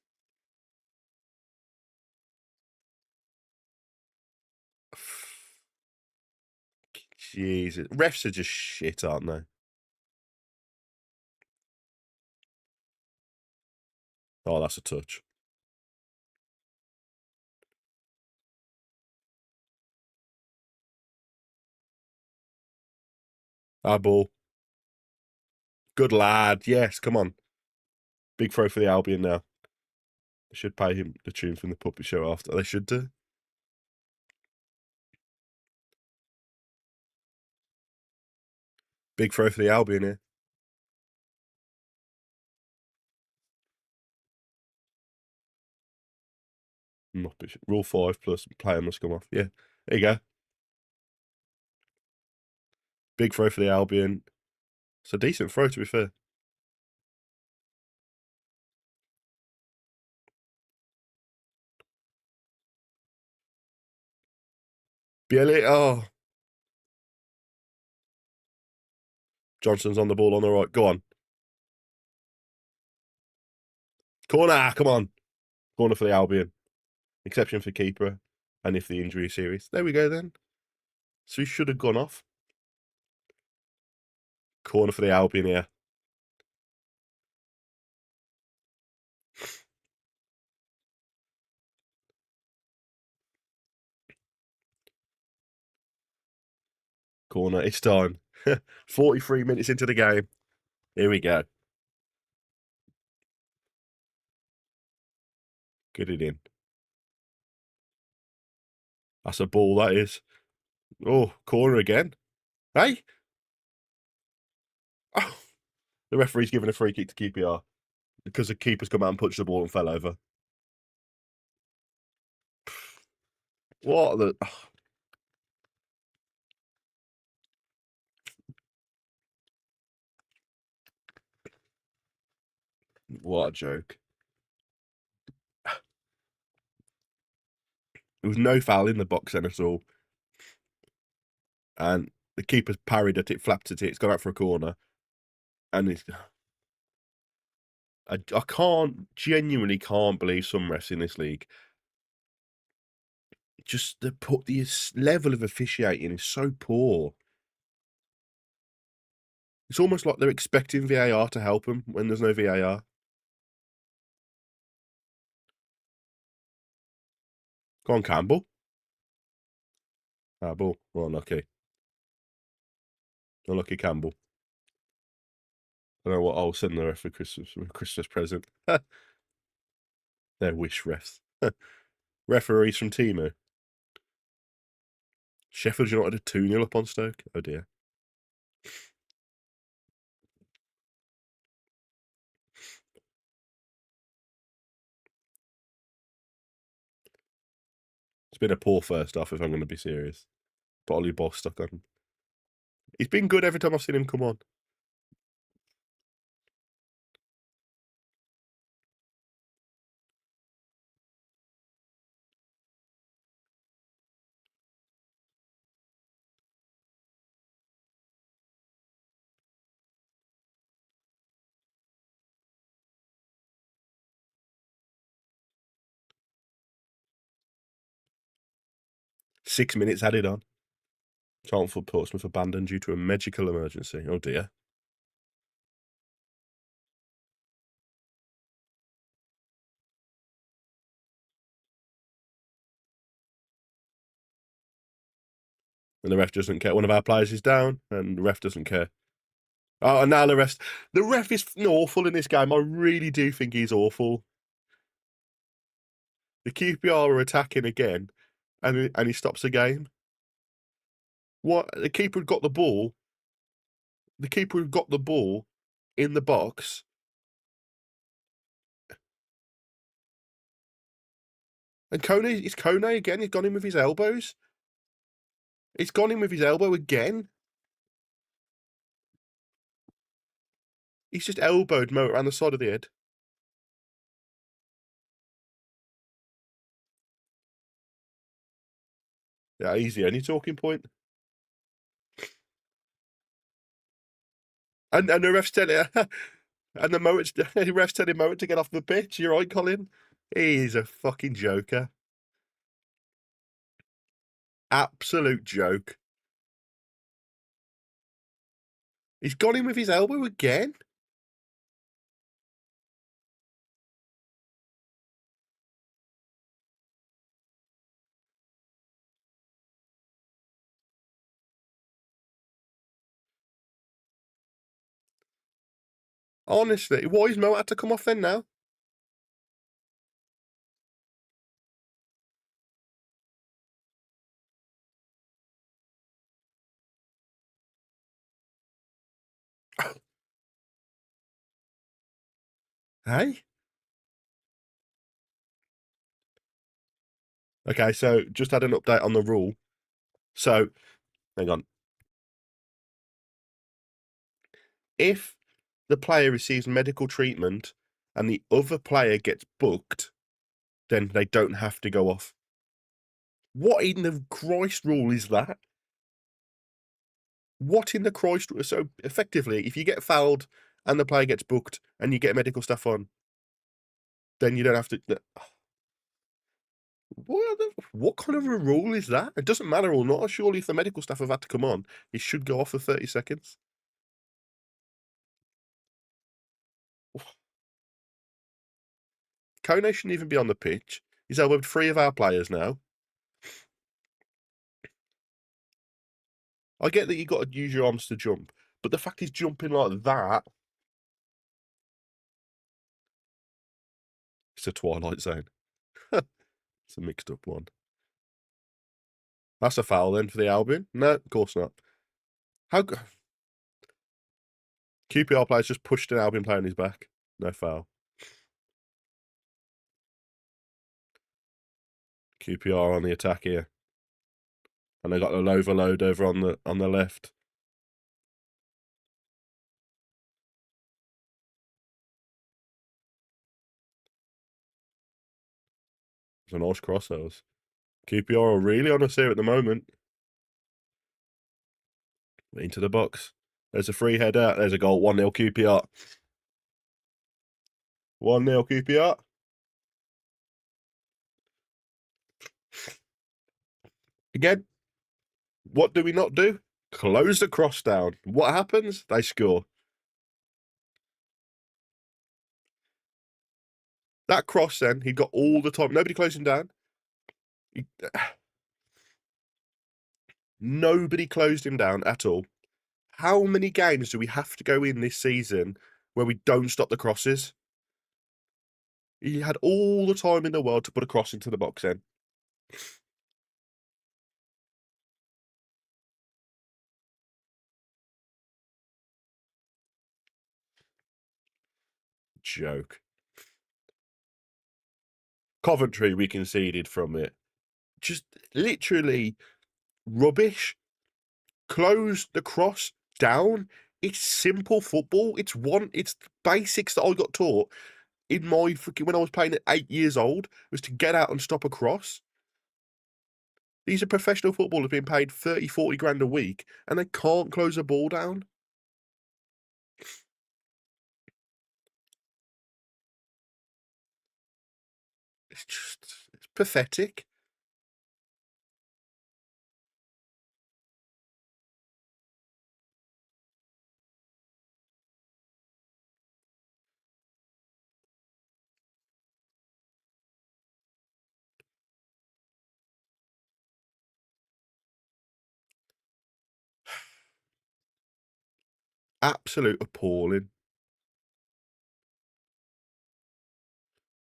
Jesus, refs are just shit, aren't they? Oh, that's a touch. Our ball. Good lad. Yes, come on. Big throw for the Albion now. They should pay him the tune from the puppet show after. They should do. Big throw for the Albion here. Rule 5 plus player must come off. Yeah, there you go. Big throw for the Albion. It's a decent throw, to be fair. Bielly, oh. Johnson's on the ball on the right. Go on. Corner, come on. Corner for the Albion. Exception for keeper. And if the injury is serious. There we go then. So he should have gone off. Corner for the Albion here. Corner. It's time. 43 minutes into the game. Here we go. Get it in. That's a ball, that is. Oh, corner again. Hey? Oh, the referee's given a free kick to QPR because the keeper's come out and punched the ball and fell over. What the... What a joke. There was no foul in the box then at all. And the keeper's parried at it, flapped at it, it's gone out for a corner. And it's... I genuinely can't believe some refs in this league. Just the level of officiating is so poor. It's almost like they're expecting VAR to help them when there's no VAR. Go on, Campbell. Ah, ball. Well, unlucky. Unlucky Campbell. I don't know what I'll send the ref for Christmas present. Their wish refs. Referees from Timu. Sheffield United are 2-0 up on Stoke. Oh dear. It's been a poor first half if I'm going to be serious. But Ollie Boss stuck on. He's been good every time I've seen him come on. Six minutes added on. Chelmsford Portsmouth abandoned due to a medical emergency. Oh dear. And the ref doesn't care. One of our players is down, and the ref doesn't care. Oh, and now the ref is awful in this game. I really do think he's awful. The QPR are attacking again, and he stops the game. What? The keeper had got the ball. The keeper had got the ball in the box. And it's Kone again. He's gone in with his elbows. He's gone in with his elbow again. He's just elbowed Mo around the side of the head. Yeah, he's the only talking point. And the ref's telling and the ref's telling Mo to get off the pitch. You're right, Colin. He's a fucking joker. Absolute joke. He's gone in with his elbow again. Honestly, why is Mo had to come off then now? Hey? Okay, so just had an update on the rule. So, hang on. If the player receives medical treatment and the other player gets booked, then they don't have to go off. What in the Christ rule is that? What in the Christ? So effectively, if you get fouled and the player gets booked and you get medical stuff on, then you don't have to. What kind of a rule is that? It doesn't matter or not. Surely, if the medical staff have had to come on, it should go off for 30 seconds. Kone shouldn't even be on the pitch. He's elbowed 3 of our players now. I get that you got to use your arms to jump, but the fact he's jumping like that, it's a Twilight Zone. It's a mixed up one. That's a foul then for the Albion. No, of course not. How QPR players just pushed an Albion player on his back. No foul. QPR on the attack here. And they got an overload over on the left. It's a nice cross, those. QPR are really on us here at the moment. Into the box. There's a free header. There's a goal. 1-0 QPR. 1-0 QPR. Again, what do we not do? Close the cross down. What happens? They score. That cross then, he got all the time. Nobody closed him down. Nobody closed him down at all. How many games do we have to go in this season where we don't stop the crosses? He had all the time in the world to put a cross into the box then. Joke. Coventry, we conceded from it. Just literally rubbish. Close the cross down. It's simple football. It's basics that I got taught in my when I was playing at 8 years old, was to get out and stop a cross. These are professional footballers being paid 30, 40 grand a week, and they can't close a ball down. It's pathetic. Absolute appalling.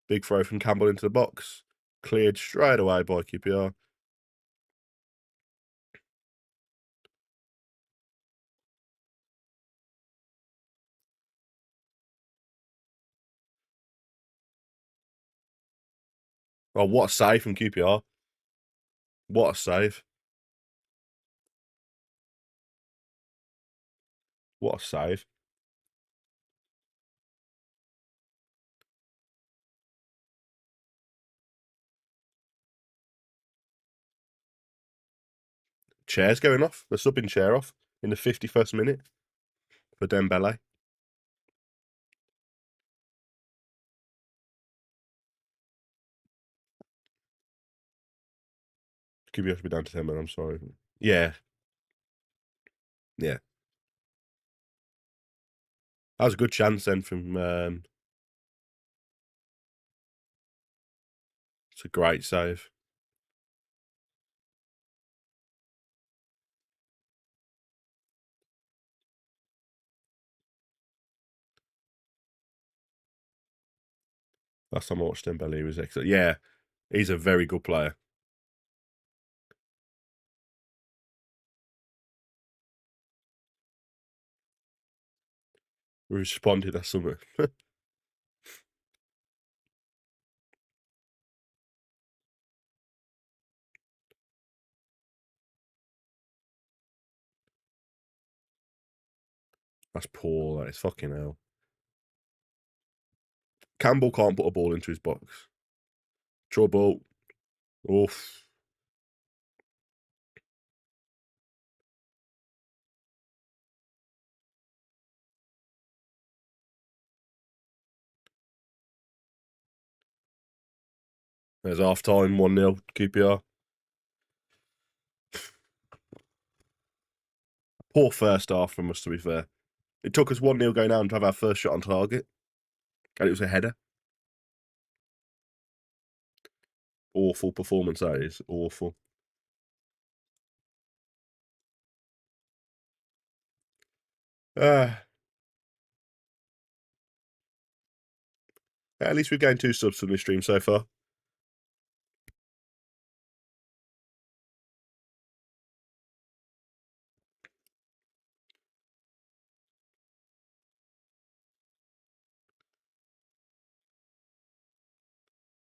Big throw from Campbell into the box. Cleared straight away by QPR. Oh, what a save from QPR. What a save. What a save. Chair's going off. The subbing chair off in the 51st minute for Dembele. QPR should be down to 10 men, I'm sorry. Yeah. Yeah. That was a good chance then from it's a great save. Last time I watched Dembele, he was excellent. Yeah, he's a very good player. We responded that summer. That's poor. That is fucking hell. Campbell can't put a ball into his box. Trouble. Oof. There's half time, 1-0, QPR. Poor first half from us, to be fair. It took us 1-0 going down to have our first shot on target, and it was a header. Awful performance, that is. Awful. At least we've gained 2 subs from this stream so far.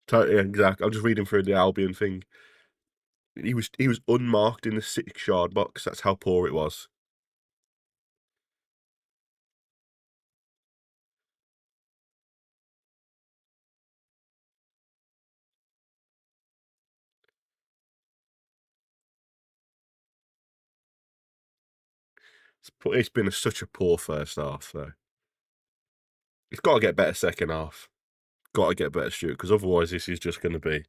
Totally, exactly. I'm just reading through the Albion thing. He was unmarked in the 6-yard box. That's how poor it was. It's been such a poor first half, though. It's got to get better second half. Got to get better shoot, because otherwise this is just going to be.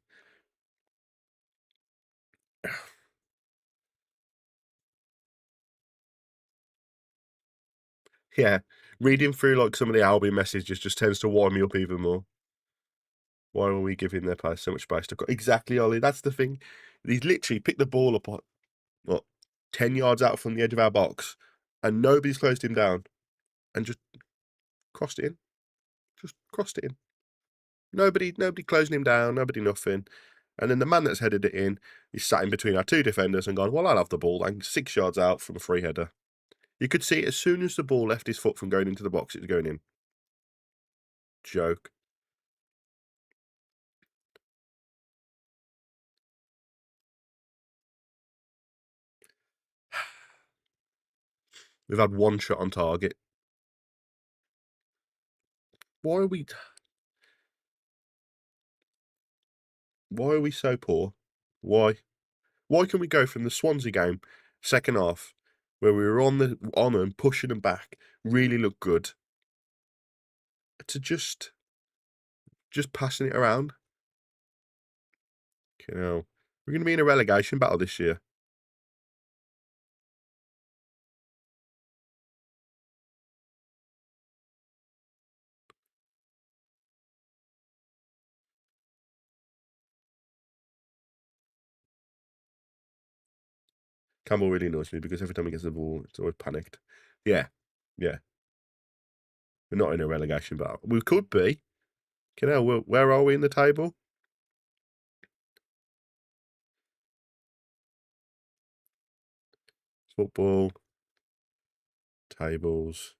Yeah, reading through like some of the Albion messages just tends to wind me up even more. Why are we giving their players so much space to go? Exactly, Ollie. That's the thing. He's literally picked the ball up what 10 yards out from the edge of our box, and nobody's closed him down, and just crossed it in. Just crossed it in. Nobody closing him down. Nobody nothing. And then the man that's headed it in, he's sat in between our two defenders and gone, well, I'll have the ball. And 6 yards out from a free header. You could see it as soon as the ball left his foot from going into the box, it was going in. Joke. We've had one shot on target. Why are we so poor? Why? Why can we go from the Swansea game, second half, where we were on them, pushing them back, really look good, to just passing it around? You know, we're going to be in a relegation battle this year. Campbell really annoys me because every time he gets the ball, it's always panicked. Yeah, yeah. We're not in a relegation battle. We could be. You know, where are we in the table? Football tables.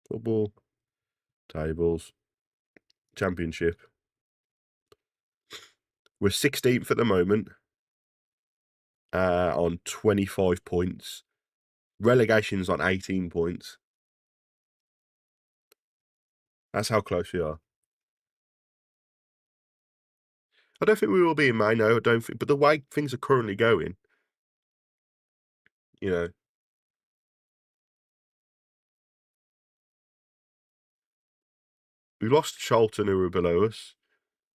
Football tables. Championship. We're 16th at the moment, on 25 points. Relegation's on 18 points. That's how close we are. I don't think we will be in May, no, I don't think. But the way things are currently going, you know, we lost Charlton, who were below us.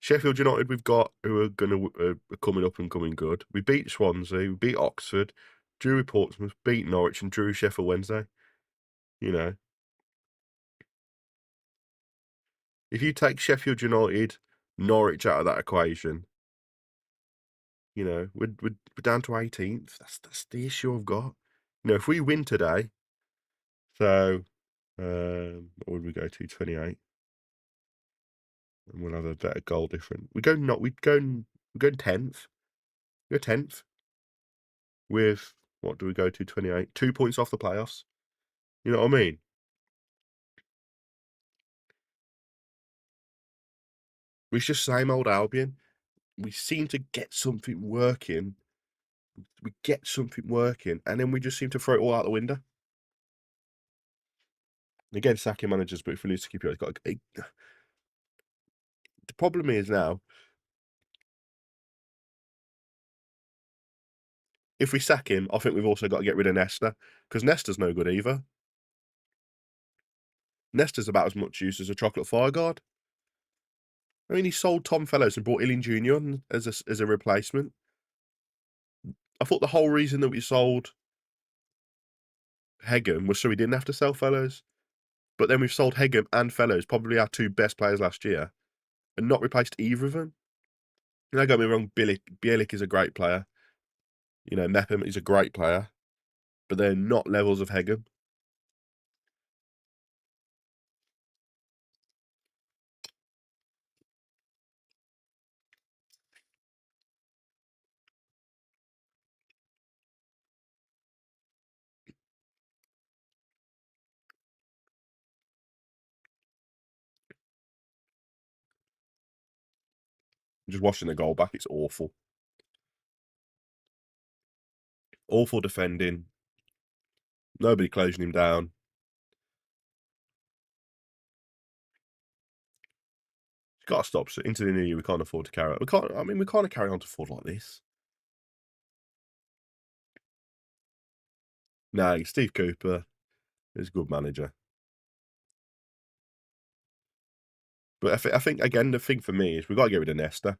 Sheffield United, we've got, who are going to coming up and coming good. We beat Swansea, we beat Oxford, drew with Portsmouth, beat Norwich, and drew Sheffield Wednesday. You know, if you take Sheffield United, Norwich out of that equation, you know, we're down to 18th. That's the issue I've got. You know, if we win today, so what would we go to? 28, and we'll have a better goal difference. We go 10th. We go 10th with, what do we go to? 28, 2 points off the playoffs. You know what I mean? It's just same old Albion. We seem to get something working. We get something working, and then we just seem to throw it all out the window. Again, sacking managers, but if we lose to QPR, it's got the problem is now, if we sack him, I think we've also got to get rid of Nesta, because Nesta's no good either. Nesta's about as much use as a chocolate fire guard. I mean, he sold Tom Fellows and brought Illing Jr. on as a replacement. I thought the whole reason that we sold Hegem was so we didn't have to sell Fellows. But then we've sold Hegem and Fellows, probably our two best players last year, and not replaced either of them. Don't get me wrong, Bielik is a great player. You know, Mepham is a great player, but they're not levels of Hegem. Just watching the goal back, it's awful. Awful defending. Nobody closing him down. Got to stop. So into the new year, we can't afford to carry on. We can't. I mean, we can't carry on to afford like this. No, Steve Cooper is a good manager. But I think again, the thing for me is we've got to get rid of Nesta.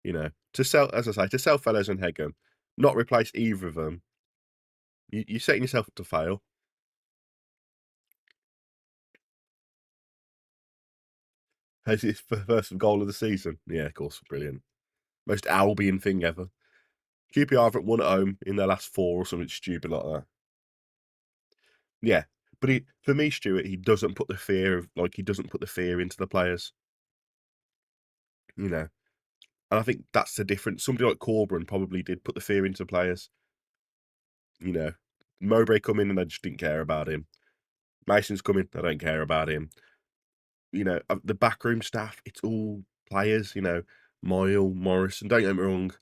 You know, to sell, as I say, to sell Fellows and Hegem, not replace either of them. You're setting yourself up to fail. Has his first goal of the season? Yeah, of course, brilliant. Most Albion thing ever. QPR haven't won at home in their last 4 or something stupid like that. Yeah, but for me, Stuart, he doesn't put the fear into the players. You know, and I think that's the difference. Somebody like Corbyn probably did put the fear into players. You know, Mowbray come in and they just didn't care about him. Mason's coming, they don't care about him. You know, the backroom staff, it's all players. You know, Moyle, Morrison. Don't get me wrong,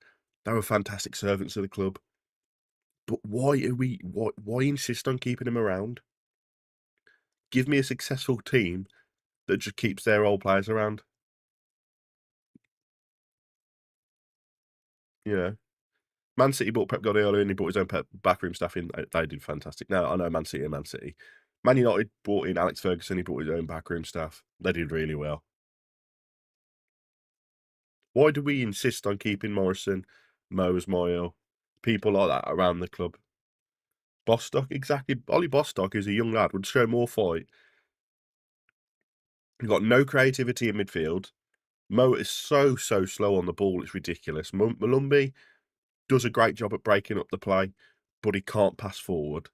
they were fantastic servants of the club. But why insist on keeping them around? Give me a successful team that just keeps their old players around. You know, Man City bought Pep Guardiola and he brought his own backroom staff in. They did fantastic. Now, I know Man City and Man City. Man United brought in Alex Ferguson. He brought his own backroom staff. They did really well. Why do we insist on keeping Morrison, Mose, Moyle, people like that around the club? Bostock, exactly. Ollie Bostock is a young lad, would show more fight. He's got no creativity in midfield. Mo is so slow on the ball, it's ridiculous. Malumbi does a great job at breaking up the play, but he can't pass forward.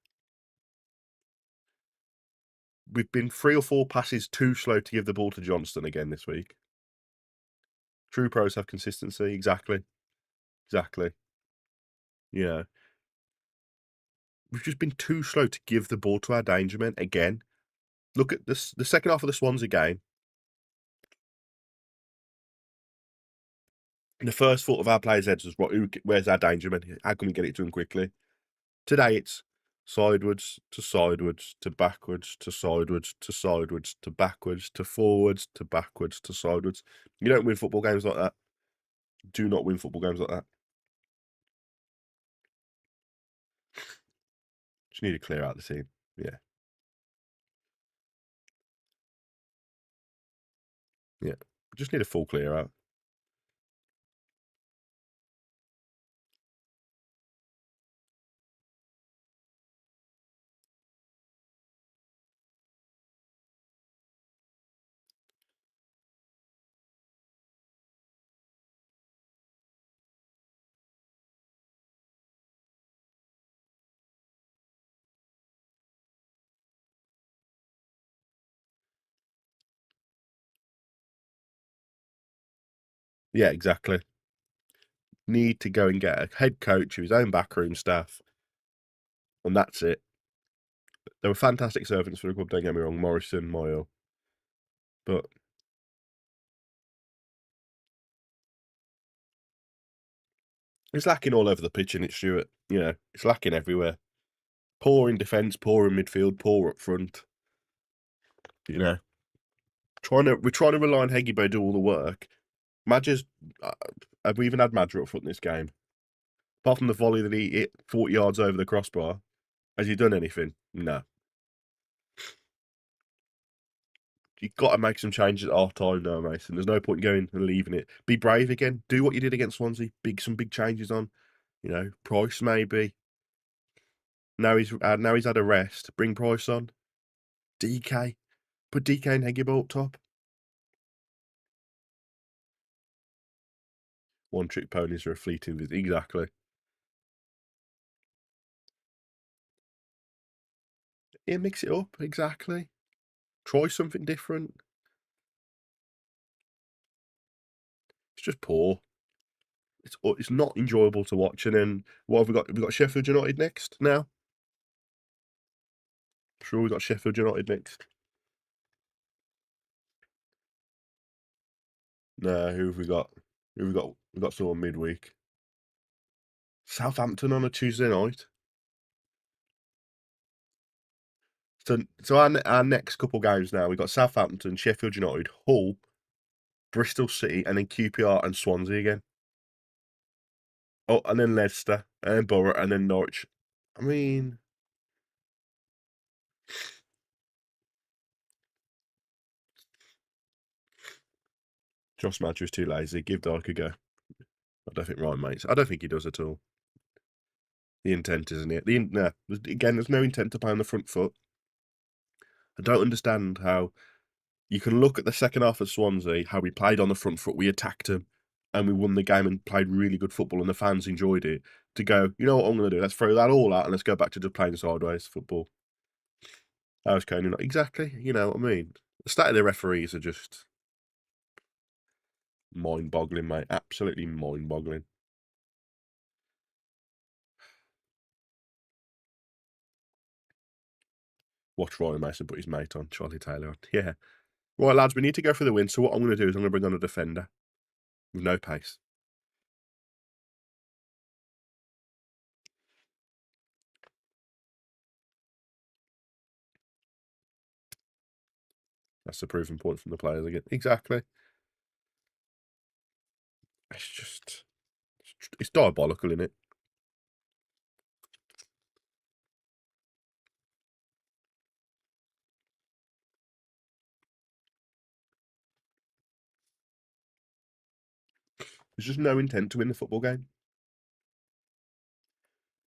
We've been 3 or 4 passes too slow to give the ball to Johnston again this week. True pros have consistency, exactly. Exactly. Yeah. We've just been too slow to give the ball to our danger men again. Look at this, the second half of the Swansea game. The first thought of our players' heads was, where's our danger man? How can we get it to him quickly? Today it's sideways to sideways to backwards to sideways to sideways to backwards to forwards to backwards to sideways. You don't win football games like that. Do not win football games like that. Just need to clear out the team. Yeah. Yeah. Just need a full clear out. Yeah, exactly. Need to go and get a head coach of his own backroom staff. And that's it. They were fantastic servants for the club, don't get me wrong, Morrison, Moyle. But it's lacking all over the pitch, and it's Stuart. You know, it's lacking everywhere. Poor in defence, poor in midfield, poor up front. You know, we're trying to rely on Heggie to do all the work. Maja's, have we even had Maja up front in this game? Apart from the volley that he hit 40 yards over the crossbar, has he done anything? No. You've got to make some changes at half time now, Mason. There's no point in going and leaving it. Be brave again. Do what you did against Swansea. Some big changes on. You know, Price maybe. Now he's had a rest. Bring Price on. DK. Put DK and Heggie up top. One trick ponies are a fleeting visit. Exactly. Yeah, mix it up. Exactly. Try something different. It's just poor. It's not enjoyable to watch. And then what have we got? We've got Sheffield United next now. Sure, we've got Sheffield United next. No, who have we got? We've got someone midweek. Southampton on a Tuesday night. So our next couple games now, we've got Southampton, Sheffield United, Hull, Bristol City, and then QPR and Swansea again. Oh, and then Leicester, and then Borough, and then Norwich. I mean, Josh Maja is too lazy. Give Dyke a go. I don't think Ryan makes. I don't think he does at all. The intent, isn't it? Again, there's no intent to play on the front foot. I don't understand how you can look at the second half of Swansea, how we played on the front foot, we attacked them, and we won the game and played really good football, and the fans enjoyed it. To go, you know what I'm going to do? Let's throw that all out and let's go back to just playing sideways football. I was kind of like, exactly, you know what I mean? The state of the referees are just mind-boggling, mate. Absolutely mind-boggling. Watch Ryan Mason put his mate on, Charlie Taylor on. Yeah. Right, lads, we need to go for the win. So what I'm going to do is I'm going to bring on a defender with no pace. That's the proving point from the players again. Exactly. It's just, it's diabolical, isn't it? There's just no intent to win the football game.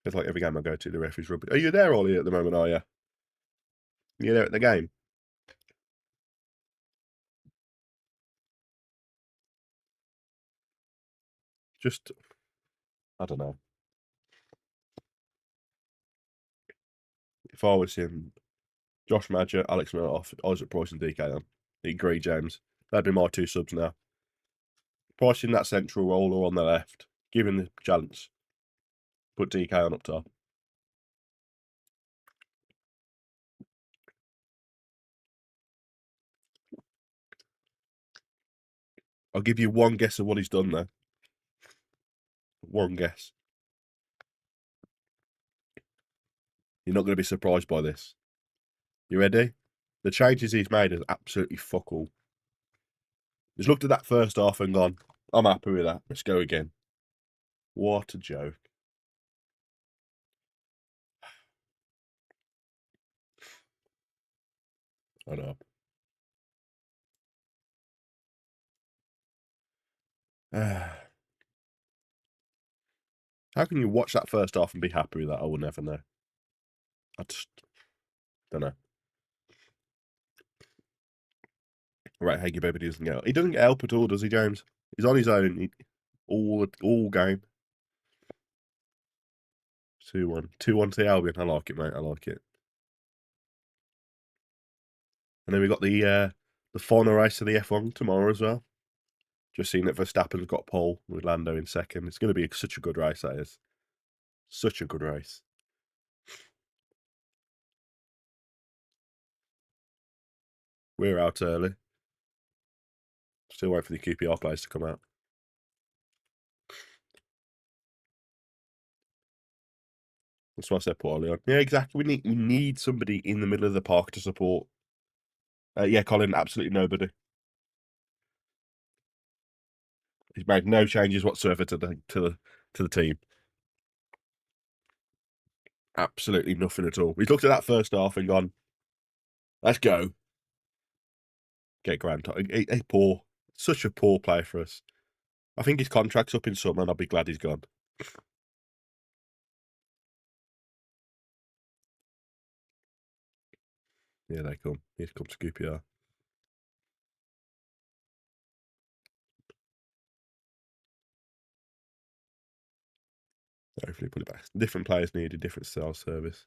It's like every game I go to, the referee's rubbish. Are you there, Ollie, at the moment, are you? You're there at the game? Just, I don't know. If I was him, Josh Maja, Alex Murtoff, Isaac Price and DK on. Agree, James. That'd be my two subs now. Price in that central role or on the left, giving the chance. Put DK on up top. I'll give you one guess of what he's done there. One guess. You're not going to be surprised by this. You ready? The changes he's made is absolutely fuck all. He's looked at that first half and gone, I'm happy with that. Let's go again. What a joke. I know. How can you watch that first half and be happy with that? I will never know. I just don't know. Right, Haggy Baby doesn't get help. He doesn't get help at all, does he, James? He's on his own all game. 2-1. 2-1 to the Albion. I like it, mate. I like it. And then we got the final race of the F1 tomorrow as well. Just seen that Verstappen's got pole with Lando in second. It's going to be such a good race, that is. Such a good race. We're out early. Still waiting for the QPR players to come out. That's why I said put Ollie on. Yeah, exactly. We need somebody in the middle of the park to support. Yeah, Colin, absolutely nobody. He's made no changes whatsoever to the team. Absolutely nothing at all. He's looked at that first half and gone, let's go. Get Grant. He's poor. Such a poor player for us. I think his contract's up in summer and I'll be glad he's gone. Yeah, they come. Here comes QPR. Hopefully put it back. Different players needed, different style service.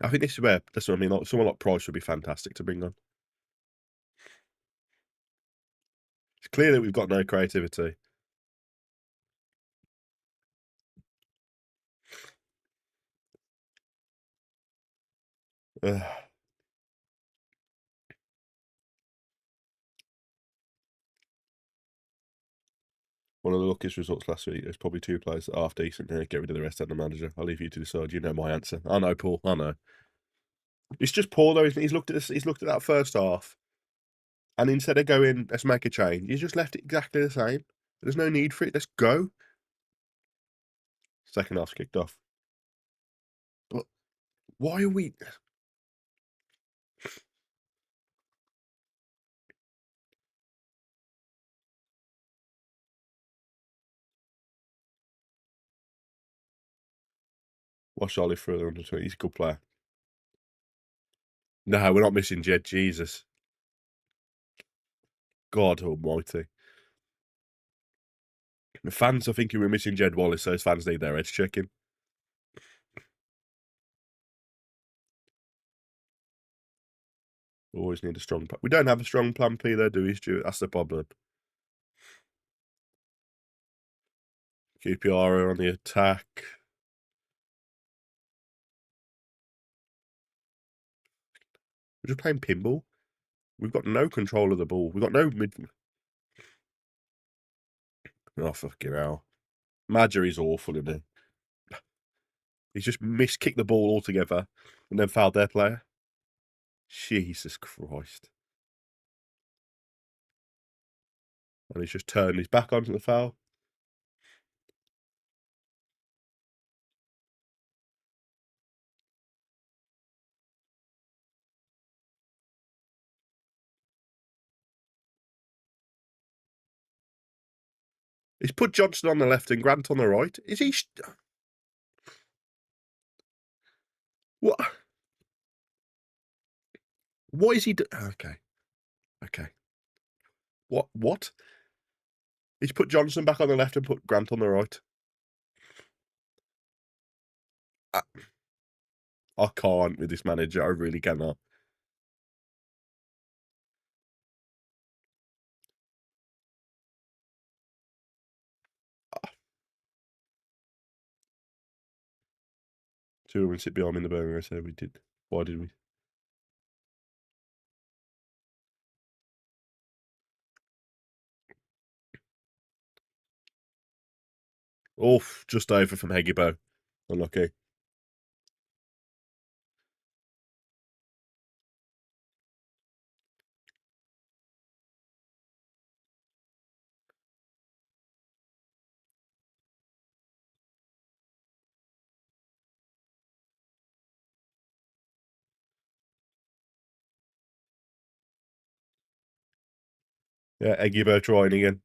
I think this is where, that's what I mean, like, someone like Price would be fantastic to bring on. It's clear that we've got no creativity. One of the luckiest results last week. There's probably two players that are half decent here. Get rid of the rest of the manager. I'll leave you to decide. You know my answer. I know, Paul. I know. It's just poor though. He's looked at this. He's looked at that first half, and instead of going, let's make a change, he's just left it exactly the same. There's no need for it. Let's go. Second half's kicked off. But why are we? Watch Ollie further under 20. He's a good player. No, we're not missing Jed. Jesus. God almighty. The fans are thinking we're missing Jed Wallace. Those fans need their heads checking. Always need a strong plan. We don't have a strong plan P there, do we, Stuart? That's the problem. QPR are on the attack. We're just playing pinball. We've got no control of the ball. We've got no mid. Oh, fucking hell. Maja is awful, isn't he? He's just kicked the ball altogether and then fouled their player. Jesus Christ. And he's just turned his back onto the foul. He's put Johnson on the left and Grant on the right. Is he? What? What is he doing? Okay. Okay. What? He's put Johnson back on the left and put Grant on the right. I can't with this manager. I really cannot. Two women sit behind me in the burger. I said we did. Why did we? Oof, just over from Heggybo. Unlucky. Yeah, Heggybo trying again.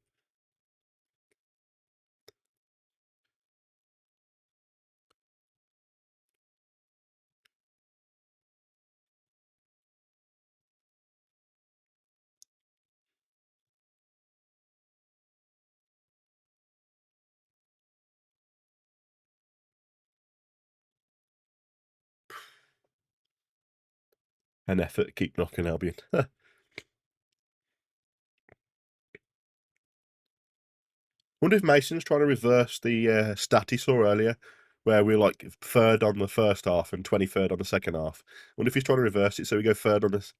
An effort to keep knocking Albion. Wonder if Mason's trying to reverse the stat he saw earlier, where we're like third on the first half and 23rd on the second half. Wonder if he's trying to reverse it so we go third on this.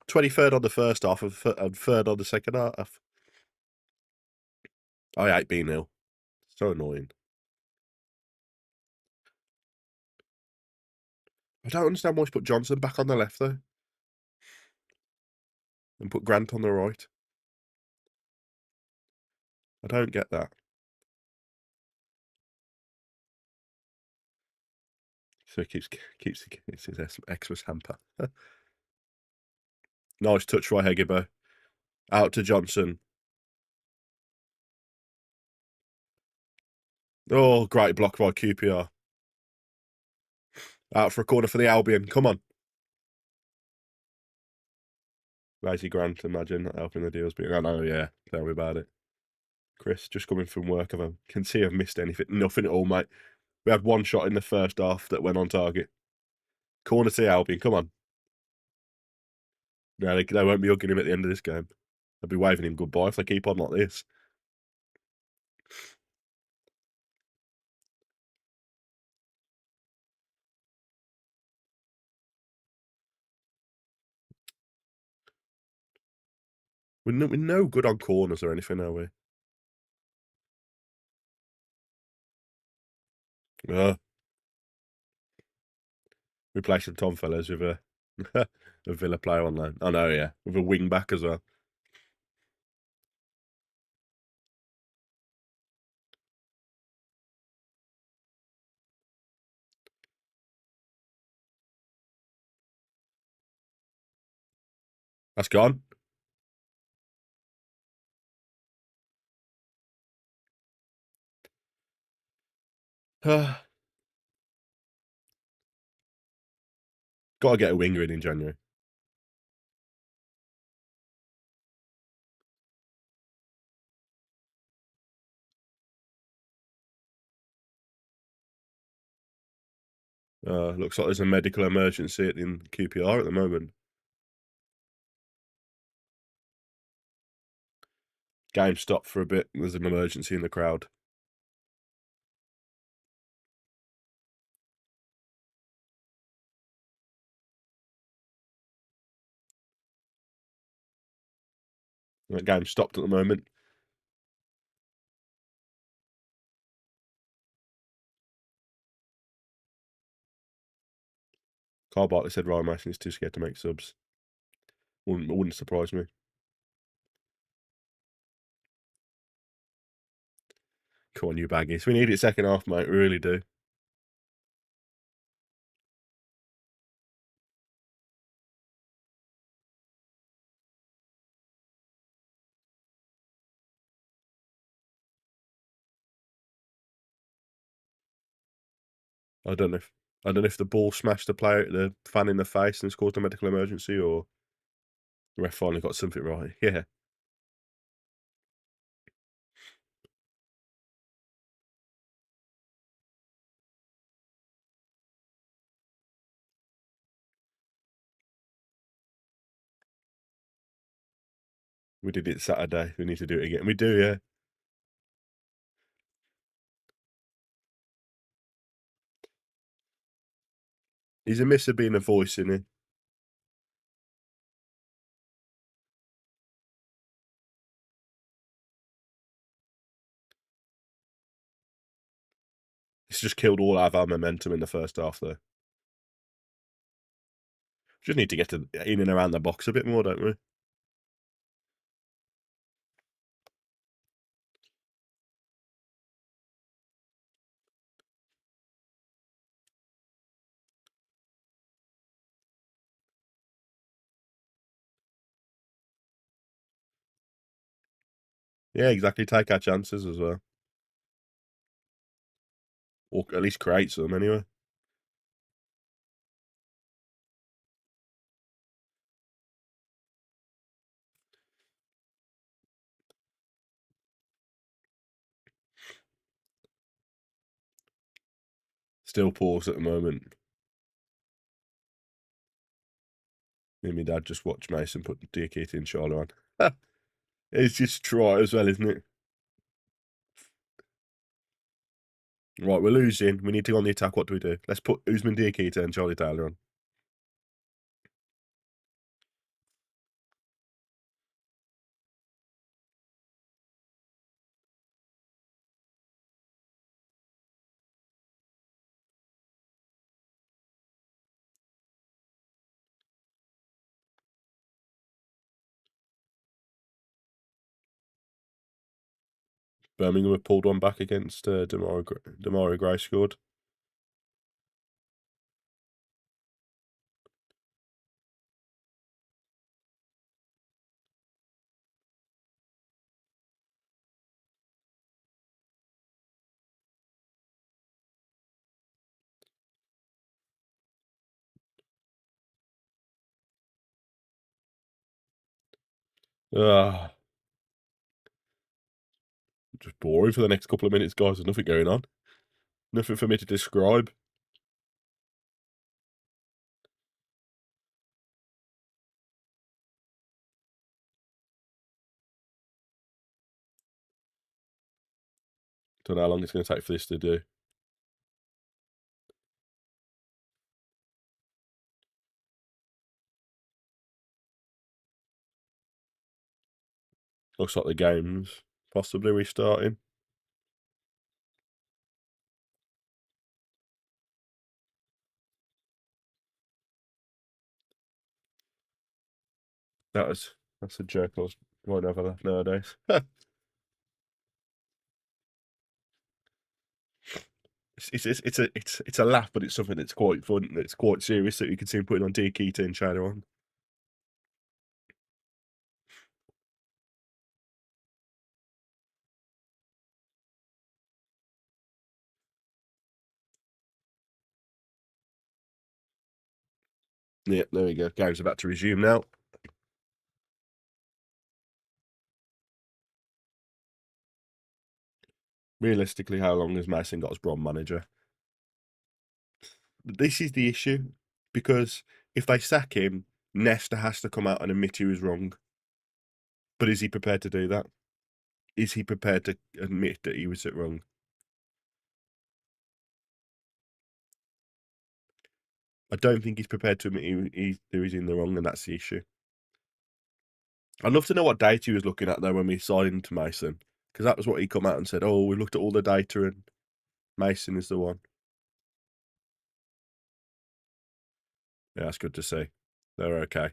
23rd on the first half and third on the second half. I hate being ill. So annoying. I don't understand why he's put Johnson back on the left though. And put Grant on the right. I don't get that. So he keeps his Xmas hamper. Nice touch by Heggybo. Out to Johnson. Oh, great block by QPR. Out for a corner for the Albion. Come on. Lazy Grant, imagine not helping the deals. But I know, yeah. Tell me about it. Chris, just coming from work. I can see I've missed anything. Nothing at all, mate. We had one shot in the first half that went on target. Corner to the Albion. Come on. No, they won't be hugging him at the end of this game. They'll be waving him goodbye if they keep on like this. We're no good on corners or anything, are we? Uh, Replacing Tom Fellows with a a Villa player on loan. Oh no, yeah, with a wing back as well. That's gone. Got to get a winger in January. Looks like there's a medical emergency in QPR at the moment. Game stopped for a bit. There's an emergency in the crowd. The game stopped at the moment. Carl Bartley said Ryan Mason is too scared to make subs. Wouldn't surprise me. Come on, you Baggies. We need it second half, mate. We really do. I don't know if the ball smashed the fan in the face and it's caused a medical emergency, or the ref finally got something right. Yeah, we did it Saturday. We need to do it again. We do, yeah. He's a miss of being a voice, isn't he? It's just killed all our momentum in the first half, though. Just need to get in and around the box a bit more, don't we? Yeah, exactly. Take our chances as well, or at least create some anyway. Still pause at the moment. Me and my dad just watched Mason put Diakite and Charlotte on. It's just try as well, isn't it? Right, we're losing. We need to go on the attack. What do we do? Let's put Usman Diakite and Charlie Taylor on. Birmingham have pulled one back against Demarai Gray scored. Ah, just boring for the next couple of minutes, guys. There's nothing going on. Nothing for me to describe. Don't know how long it's going to take for this to do. Looks like the game's possibly restarting. That's a joke. I won't have a laugh nowadays. It's a laugh, but it's something that's quite fun. It's quite serious that you can see him putting on Diakita and China on. Yeah, there we go. Game's about to resume now. Realistically, how long has Mason got as Brom manager? This is the issue, because if they sack him, Nesta has to come out and admit he was wrong. But is he prepared to do that? Is he prepared to admit that he was wrong? I don't think he's prepared to admit he was in the wrong, and that's the issue. I'd love to know what data he was looking at, though, when we signed to Mason, because that was what he come out and said. Oh, we looked at all the data, and Mason is the one. Yeah, that's good to see. They're okay.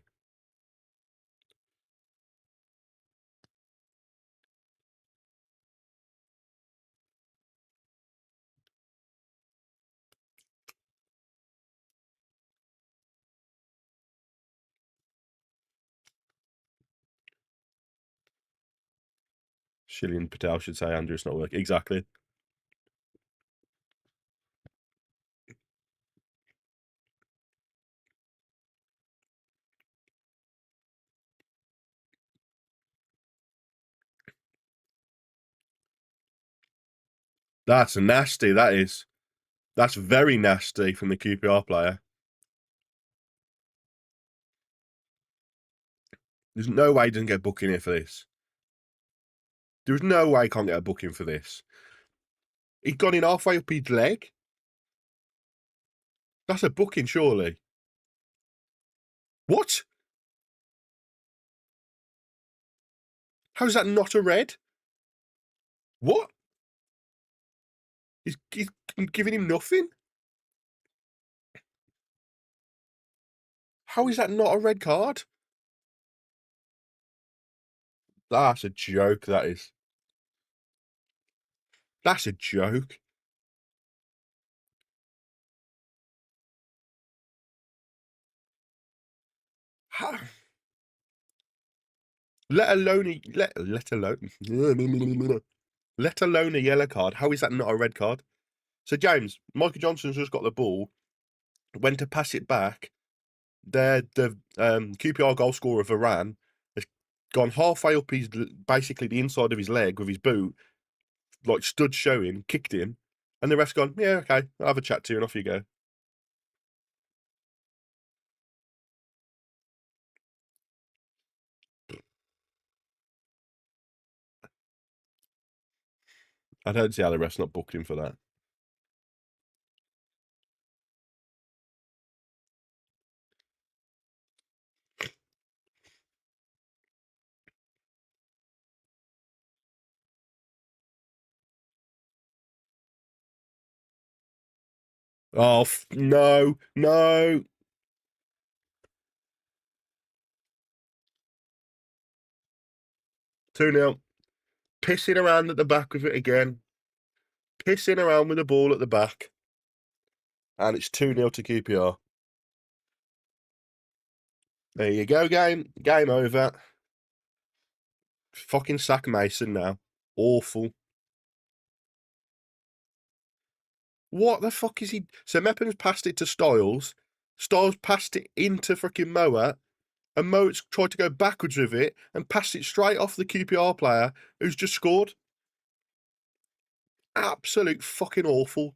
Shillian Patel should say, Andrew, it's not working. Exactly. That's nasty, that is. That's very nasty from the QPR player. There's no way he doesn't get a booking here for this. There's no way he can't get a booking for this. He'd gone in halfway up his leg. That's a booking, surely. What? How is that not a red? What? He's giving him nothing? How is that not a red card? That's a joke, that is. That's a joke. How? Let alone a yellow card. How is that not a red card? So James, Michael Johnson's just got the ball, went to pass it back. The QPR goal scorer Varane has gone halfway up his, basically the inside of his leg with his boot, like stood showing, kicked him, and the ref's gone, yeah, okay, I'll have a chat to you, and off you go. I don't see how the ref's not booked him for that. Oh, no, no. 2-0. Pissing around at the back with it again. Pissing around with the ball at the back. And it's 2-0 to QPR. There you go, game. Game over. Fucking sack Mason now. Awful. What the fuck is he? So Meppen's passed it to Styles. Styles passed it into fucking Moa. And Moat's tried to go backwards with it and passed it straight off the QPR player who's just scored. Absolute fucking awful.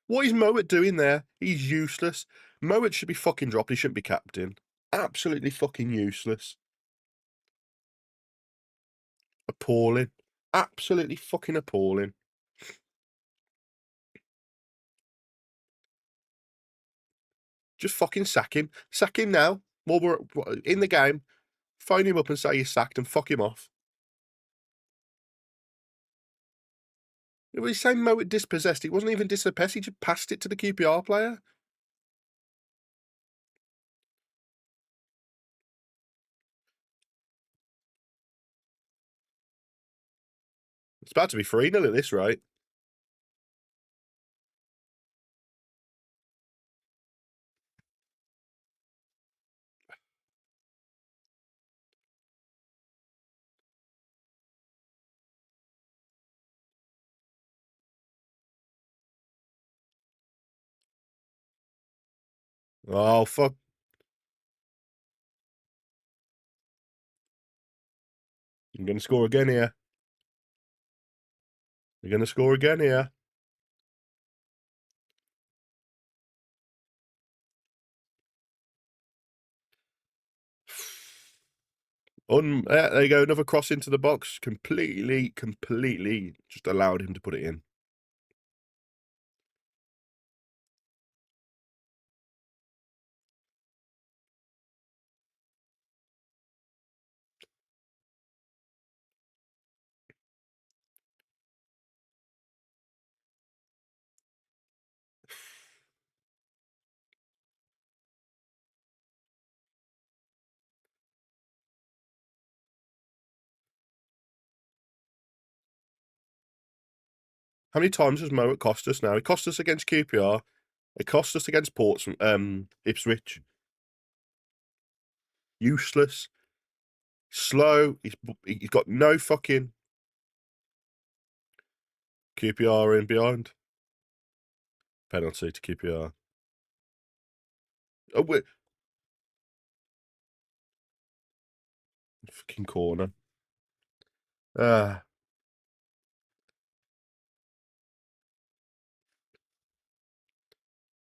What is Moat doing there? He's useless. Moat should be fucking dropped. He shouldn't be captain. Absolutely fucking useless. Appalling. Absolutely fucking appalling. Just fucking sack him. Sack him now. While we're in the game. Phone him up and say you're sacked and fuck him off. It was saying Mo dispossessed. It wasn't even dispossessed. He just passed it to the QPR player. It's about to be 3-0 at this rate. Oh, fuck. I'm going to score again here. You're going to score again here. There you go. Another cross into the box. Completely just allowed him to put it in. How many times has Mo cost us now? It cost us against QPR. It cost us against Portsmouth, Ipswich. Useless. Slow. He's got no fucking QPR in behind. Penalty to QPR. Oh, wait. Fucking corner.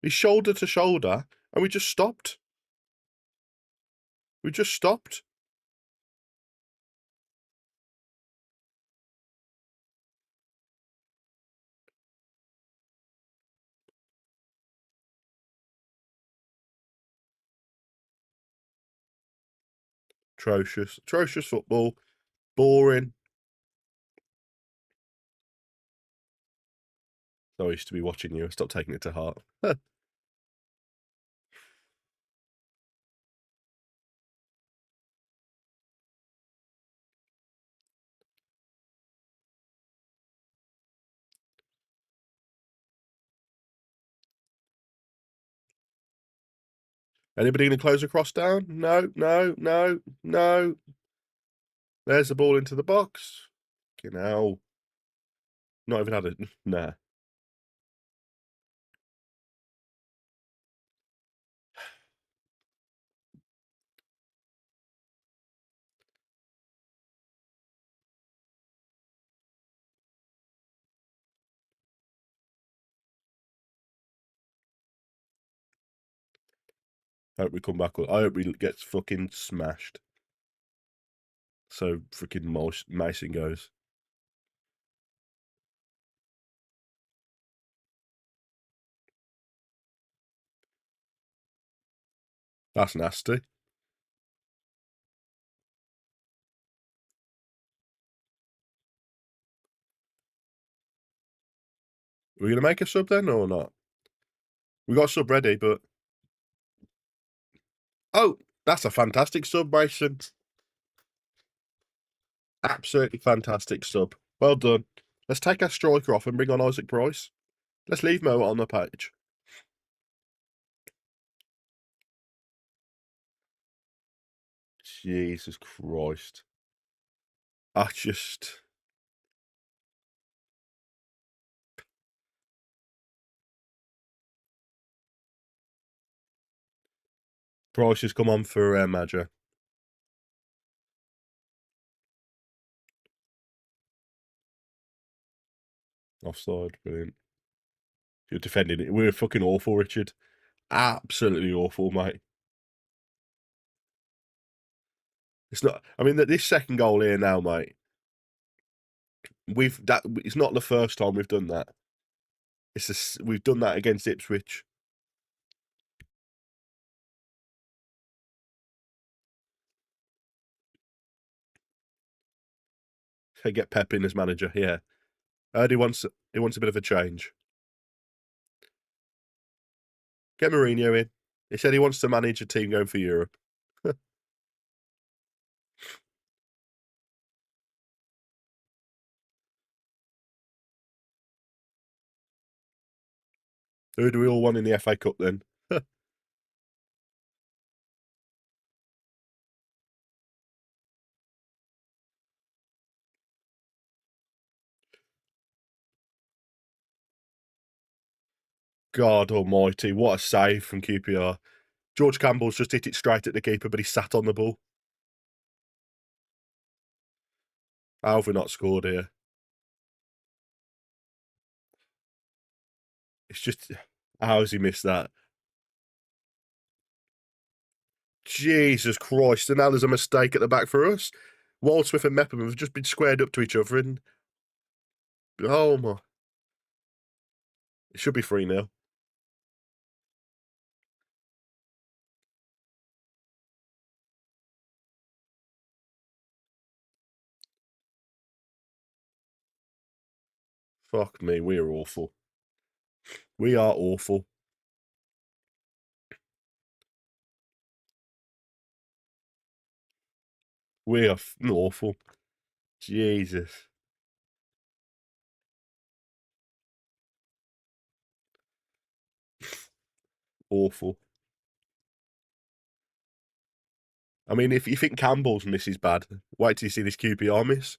He's shoulder to shoulder, and we just stopped. We just stopped. Atrocious. Atrocious football. Boring. I used to be watching you. Stop taking it to heart. Anybody going to close a cross down? No, no, no, no. There's the ball into the box. Fucking hell. Not even had it. Nah. I hope we come back. I hope we get fucking smashed. So freaking Mason goes. That's nasty. Are we going to make a sub then or not? We got a sub ready, but... Oh, that's a fantastic sub, Mason. Absolutely fantastic sub. Well done. Let's take our striker off and bring on Isaac Price. Let's leave Mo on the page. Jesus Christ. I just... Price has come on for Maja. Offside, brilliant. You're defending it. We're fucking awful, Richard. Absolutely awful, mate. It's not. I mean, this second goal here now, mate. It's not the first time we've done that. We've done that against Ipswich. Get Pep in as manager. Yeah. I heard he wants a bit of a change. Get Mourinho in. He said he wants to manage a team going for Europe. Who do we all want in the FA Cup then? God almighty, what a save from QPR. George Campbell's just hit it straight at the keeper, but he sat on the ball. How have we not scored here? It's just, how has he missed that? Jesus Christ, and now there's a mistake at the back for us. Waldsmith and Mepham have just been squared up to each other, and oh my. It should be 3-0. Fuck me, we are awful. We are awful. We are awful. Jesus. Awful. I mean, if you think Campbell's miss is bad, wait till you see this QPR miss.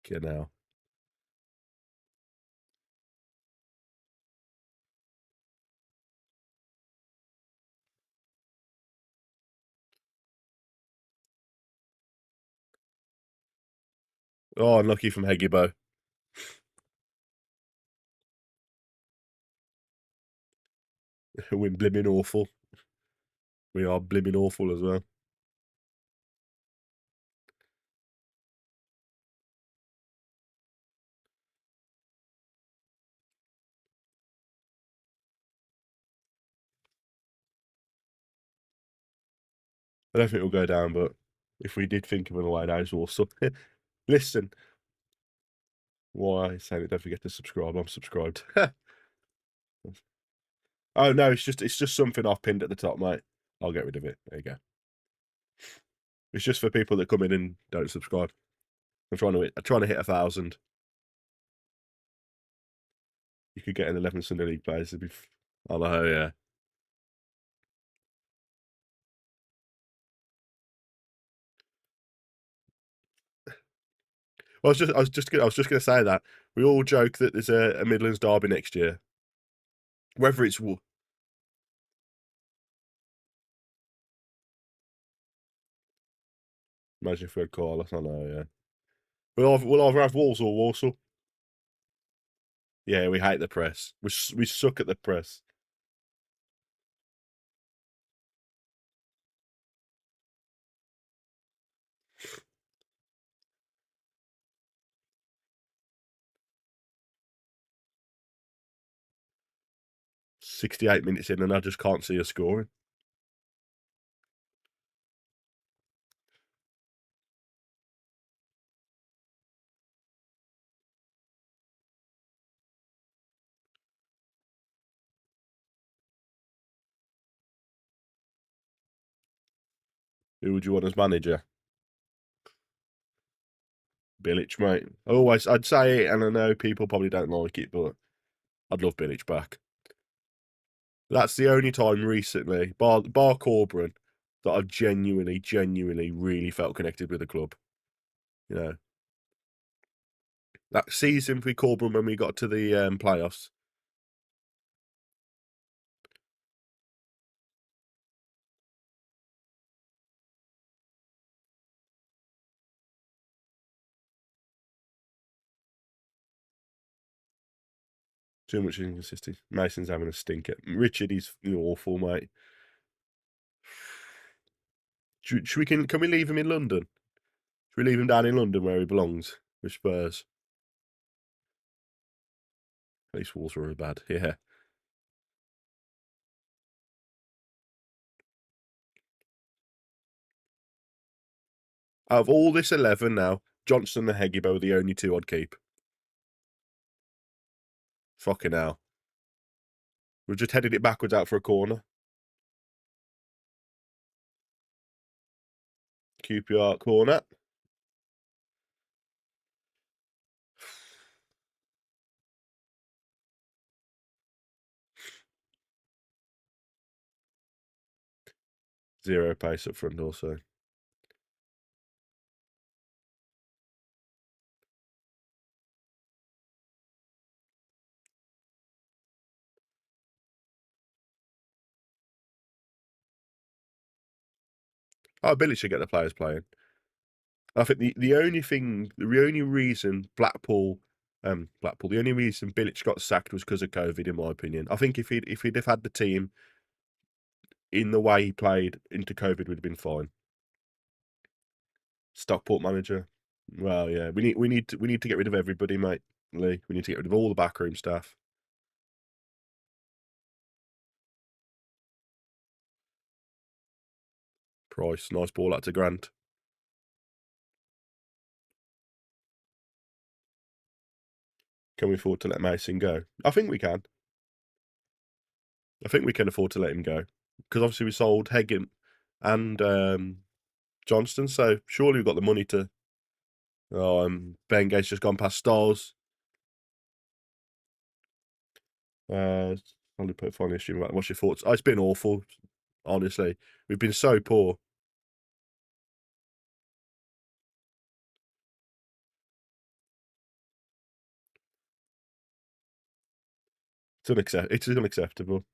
Get now. Oh, unlucky from Hegibo. We're blimmin' awful. We are blimmin' awful as well. I don't think it'll go down, but if we did think of an away days also. Listen. Why saying it? Don't forget to subscribe. I'm subscribed. Oh no, it's just something I've pinned at the top, mate. I'll get rid of it. There you go. It's just for people that come in and don't subscribe. I'm trying to hit 1,000. You could get an 11 Sunday League players. It'd be, I know, yeah. Well, I was just gonna say that we all joke that there's a Midlands derby next year. Whether it's imagine if we had Carlos, I know, yeah. We'll either have Wolves or Walsall. Yeah, we hate the press. We suck at the press. "68 minutes in, and I just can't see us scoring." Who would you want as manager? Bilic, mate. I'd say it, and I know people probably don't like it, but I'd love Bilic back. That's the only time recently, bar Corcoran, that I've genuinely really felt connected with the club. You know, that season for Corcoran when we got to the playoffs. Too much inconsistency. Mason's having a stinker. Richard is awful, mate. Can we leave him in London? Should we leave him down in London where he belongs with Spurs? At least Wolves were bad. Yeah. Out of all this 11 now, Johnson and Hegibo are the only two I'd keep. Fucking hell. We've just headed it backwards out for a corner. QPR corner. Zero pace up front also. Oh, Billy should get the players playing. I think the only reason the only reason Bilic got sacked was because of COVID, in my opinion. I think if he'd have had the team in the way he played into COVID, would have been fine. Stockport manager. Well, yeah, we need to get rid of everybody, mate. Lee, we need to get rid of all the backroom staff. Price, nice ball out to Grant. Can we afford to let Mason go? I think we can. I think we can afford to let him go because obviously we sold Hagen and Johnston, so surely we've got the money to. Oh, Ben Gates just gone past Styles. Only put final issue. What's your thoughts? Oh, it's been awful, honestly. We've been so poor. It's unacceptable.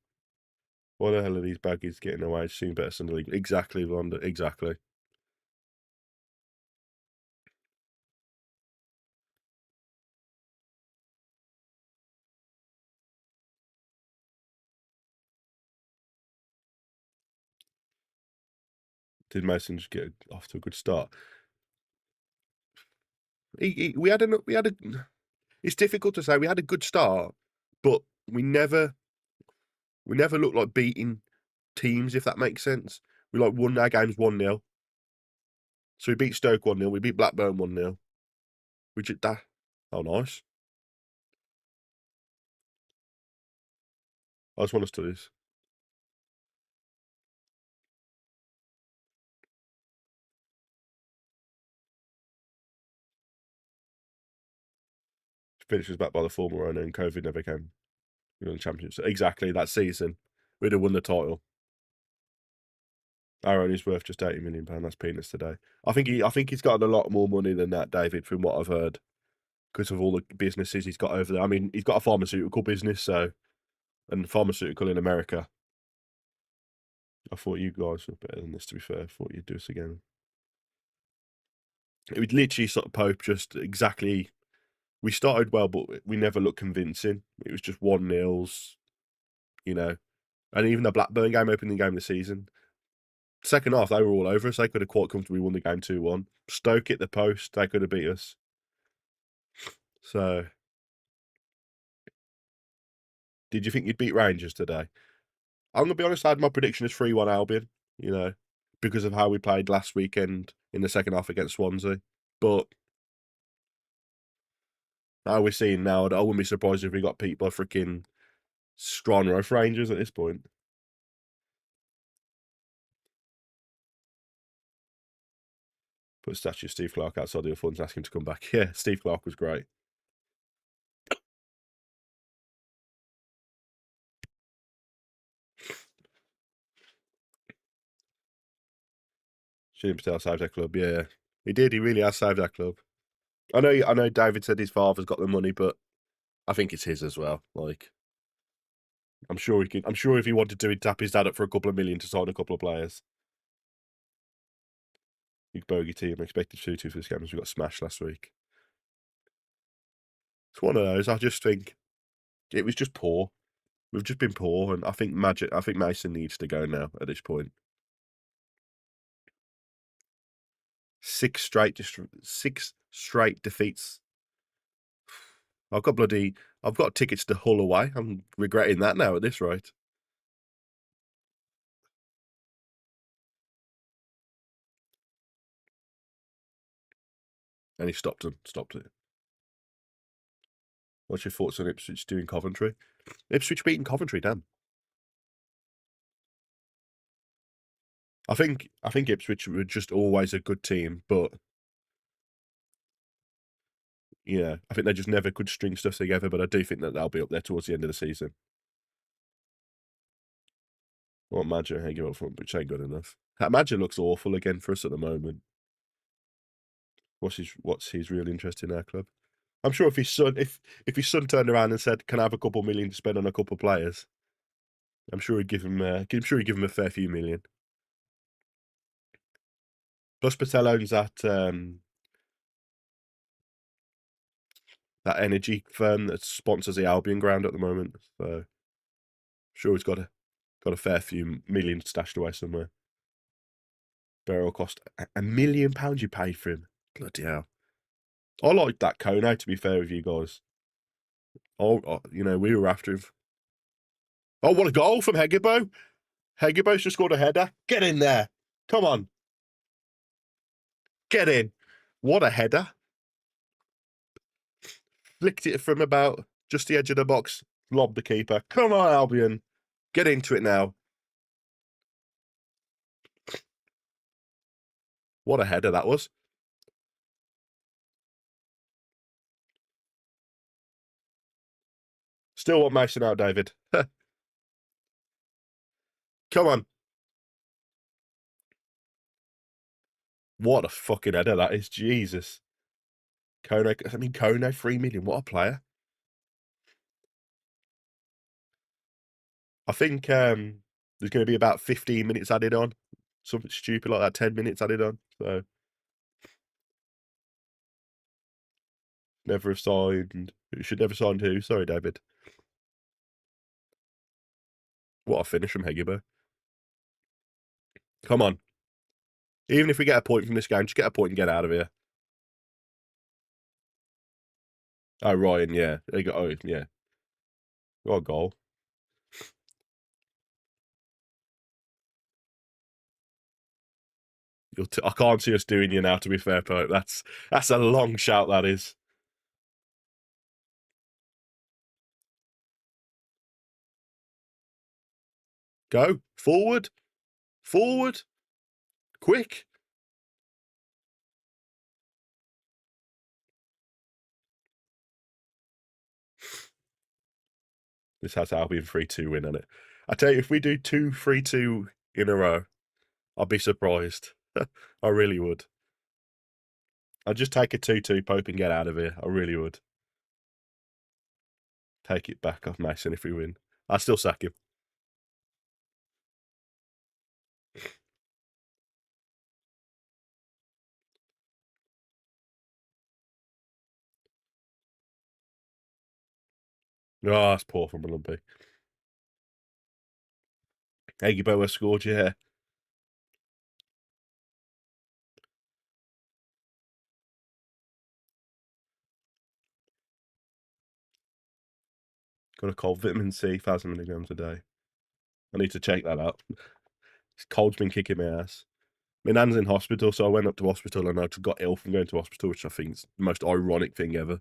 Why the hell are these baggies getting away? It's seen better than the league. Exactly, London. Exactly. Did Mason just get off to a good start? We had a. It's difficult to say. We had a good start, but we never looked like beating teams, if that makes sense. We like won our games 1-0. So we beat Stoke 1-0. We beat Blackburn 1-0. We did that. Oh, nice. I just want us to lose. Finish was back by the former owner and COVID never came. We won the championship. Exactly that season. We'd have won the title. Our owner's worth just £80 million. That's peanuts today. I think he's got a lot more money than that, David, from what I've heard, because of all the businesses he's got over there. I mean, he's got a pharmaceutical business, and pharmaceutical in America. I thought you guys were better than this, to be fair. I thought you'd do this again. It was literally sort of Pope just exactly. We started well, but we never looked convincing. It was just 1-0s, you know. And even the Blackburn game, opening game of the season. Second half, they were all over us. They could have quite comfortably won the game 2-1. Stoke hit the post. They could have beat us. So, did you think you'd beat Rangers today? I'm going to be honest, I had my prediction as 3-1 Albion, because of how we played last weekend in the second half against Swansea. But how we're seeing now, I wouldn't be surprised if we got beat by freaking Stranraer Rangers at this point. Put a statue of Steve Clarke outside the funds and ask him to come back. Yeah, Steve Clarke was great. Shouldn't Patel saved that club, yeah. He did, he really has saved that club. I know David said his father's got the money, but I think it's his as well. Like, I'm sure if he wanted to, he'd tap his dad up for a couple of million to sign a couple of players. Big bogey team, expected 2-2 for this game as we got smashed last week. It's one of those. I just think it was just poor. We've just been poor, and I think Mason needs to go now at this point. 6 straight defeats. I've got tickets to Hull away. I'm regretting that now at this rate. And he stopped it. What's your thoughts on Ipswich doing Coventry? Ipswich beating Coventry, damn. I think Ipswich were just always a good team, but yeah, I think they just never could string stuff together. But I do think that they'll be up there towards the end of the season. What Maja hanging up front, which ain't good enough. Maja looks awful again for us at the moment. What's his real interest in our club? I'm sure if his son turned around and said, "Can I have a couple million to spend on a couple of players?" I'm sure he'd give him. I'm sure he'd give him a fair few million. Plus, Patel owns that energy firm that sponsors the Albion ground at the moment. So, I'm sure he's got a fair few million stashed away somewhere. Barrel cost £1 million you paid for him. Bloody hell! I like that Kone, to be fair with you guys. Oh, we were after him. Oh, what a goal from Hegebo! Hegebo's just scored a header. Get in there! Come on, get in! What a header! Flicked it from about just the edge of the box. Lobbed the keeper. Come on, Albion, get into it now. What a header that was! Still want Mason out, David. Come on. What a fucking header that is. Jesus. Kone, 3 million. What a player. I think there's going to be about 15 minutes added on. Something stupid like that, 10 minutes added on. So, never have signed. You should never sign who? Sorry, David. What a finish from Hegebo. Come on. Even if we get a point from this game, just get a point and get out of here. Oh, Ryan, yeah. Yeah. Got a goal. I can't see us doing you now, to be fair, Pope. That's a long shout, that is. Go. Forward. Forward. Quick. This has Albion 3-2 win on it. I tell you, if we do 2 3-2 in a row, I'd be surprised. I really would. I'd just take a 2-2 Pope and get out of here. I really would. Take it back off Mason if we win. I'd still sack him. Oh, that's poor from Lumpy. Hegeboa scored, yeah. Got a cold, vitamin C, 1,000 milligrams a day. I need to check that out. This cold's been kicking my ass. My nan's in hospital, so I went up to hospital and I got ill from going to hospital, which I think is the most ironic thing ever.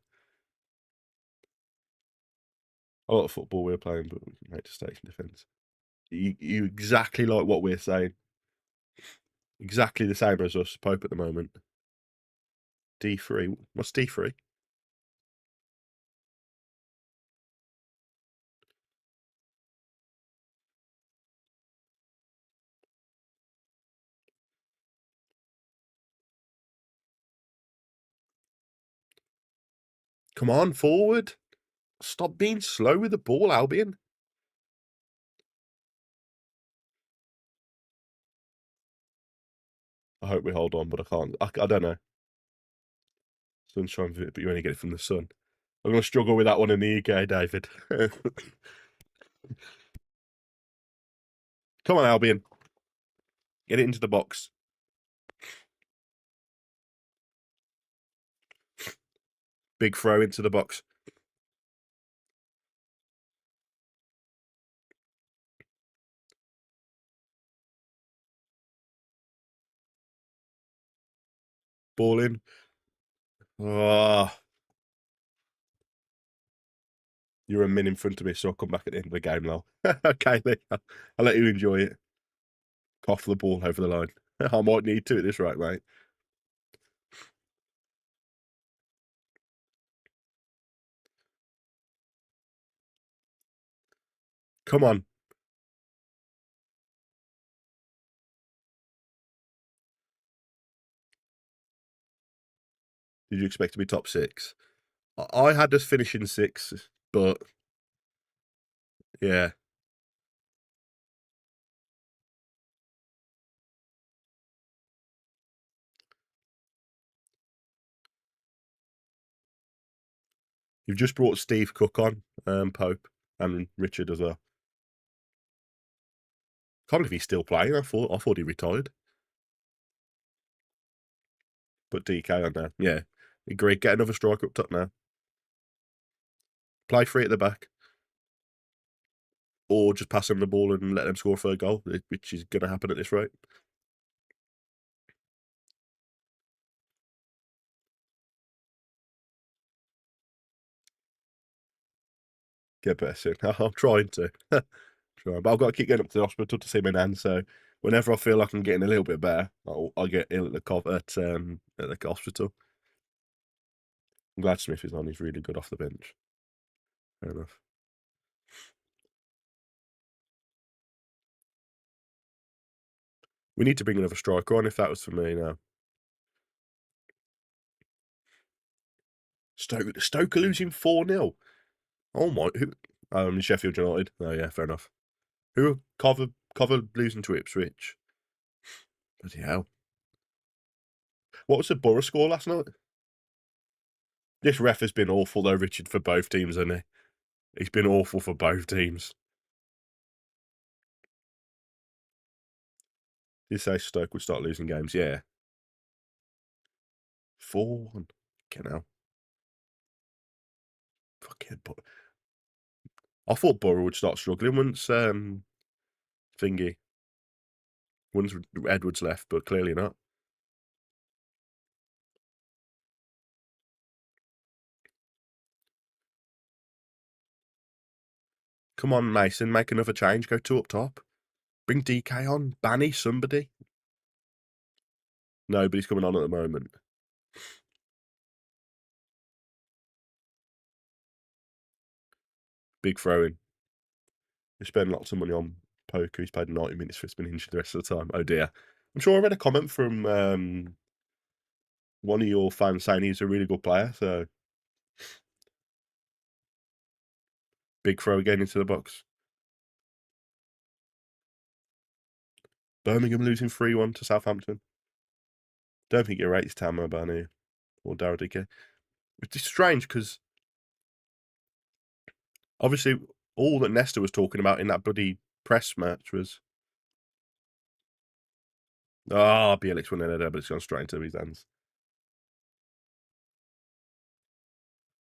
A lot of football we were playing, but we can make mistakes in defence. You exactly like what we're saying. Exactly the same as us, Pope at the moment. D3. What's D3? Come on, forward. Stop being slow with the ball, Albion. I hope we hold on, but I can't. I don't know. Sunshine, but you only get it from the sun. I'm going to struggle with that one in the UK, David. Come on, Albion. Get it into the box. Big throw into the box. Ball in. Oh, you're a min in front of me, so I'll come back at the end of the game now. Okay, then. I'll let you enjoy it. Cough the ball over the line. I might need to at this rate, mate. Come on. Did you expect to be top 6? I had us finishing 6, but yeah. You've just brought Steve Cook on, Pope, and Richard as well. Can't believe he's still playing. I thought he retired. Put DK on there. Yeah. Agree. Get another striker up top now. Play free at the back. Or just pass them the ball and let them score a third goal, which is going to happen at this rate. Get better soon. I'm trying to. But I've got to keep getting up to the hospital to see my nan. So whenever I feel like I'm getting a little bit better, I'll get ill at the hospital. I'm glad Smith is on. He's really good off the bench. Fair enough. We need to bring another striker on if that was for me now. Stoke are losing 4-0. Oh my, Sheffield United. Oh yeah, fair enough. Who are Cover losing to Ipswich? Bloody hell. What was the Borough score last night? This ref has been awful though, Richard, for both teams, hasn't he? He's been awful for both teams. Did you say Stoke would start losing games? Yeah. 4-1. Fucking hell. Fucking. I thought Borough would start struggling once once Edwards left, but clearly not. Come on, Mason, make another change. Go 2 up top. Bring DK on. Banny somebody. Nobody's coming on at the moment. Big throw-in. We spend lots of money on Poker. He's played 90 minutes for it's been injured the rest of the time. Oh dear. I'm sure I read a comment from one of your fans saying he's a really good player. So big throw again into the box. Birmingham losing 3-1 to Southampton. Don't think it rates Tamo Banu or Daradike. Which is strange because obviously all that Nesta was talking about in that bloody press match was Bielik's won it, but it's gone straight into his hands.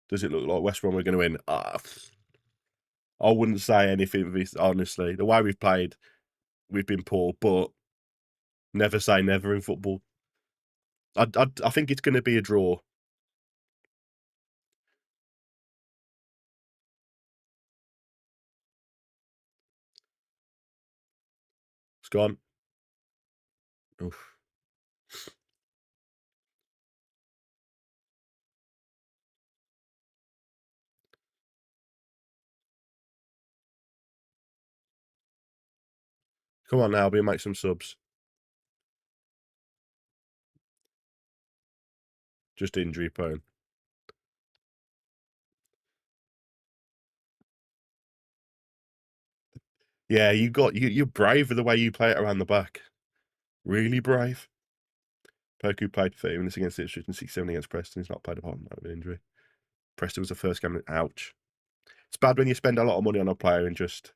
Does it look like West Brom are going to win? I wouldn't say anything of this, honestly. The way we've played, we've been poor, but never say never in football. I think it's going to be a draw. It's gone. Oof. Come on, Albion, make some subs. Just injury prone. Yeah, you're brave with the way you play it around the back. Really brave. Poku played 30 minutes against Ipswich and 67 against Preston. He's not played apart from an injury. Preston was the first game. Ouch. It's bad when you spend a lot of money on a player and just.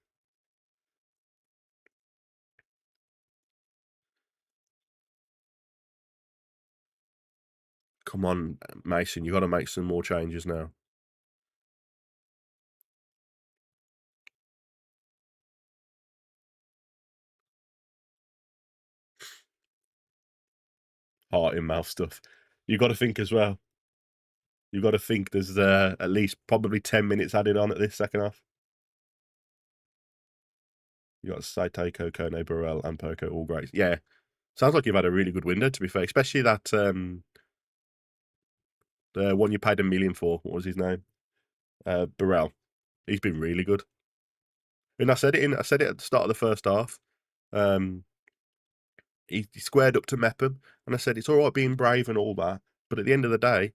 Come on, Mason, you got to make some more changes now. Heart in mouth stuff. You got to think as well. You got to think there's at least probably 10 minutes added on at this second half. You got Saite, Kone, Burrell, and Poco all great. Yeah, sounds like you've had a really good window, to be fair. Especially that the one you paid $1 million for. What was his name? Burrell. He's been really good. And I said it at the start of the first half. He squared up to Mepham, and I said it's all right being brave and all that, but at the end of the day,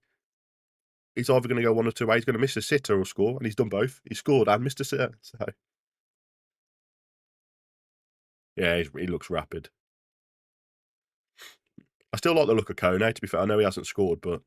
he's either going to go one or two ways. He's going to miss a sitter or score, and he's done both. He scored and missed a sitter. So yeah, he looks rapid. I still like the look of Kone, to be fair. I know he hasn't scored, but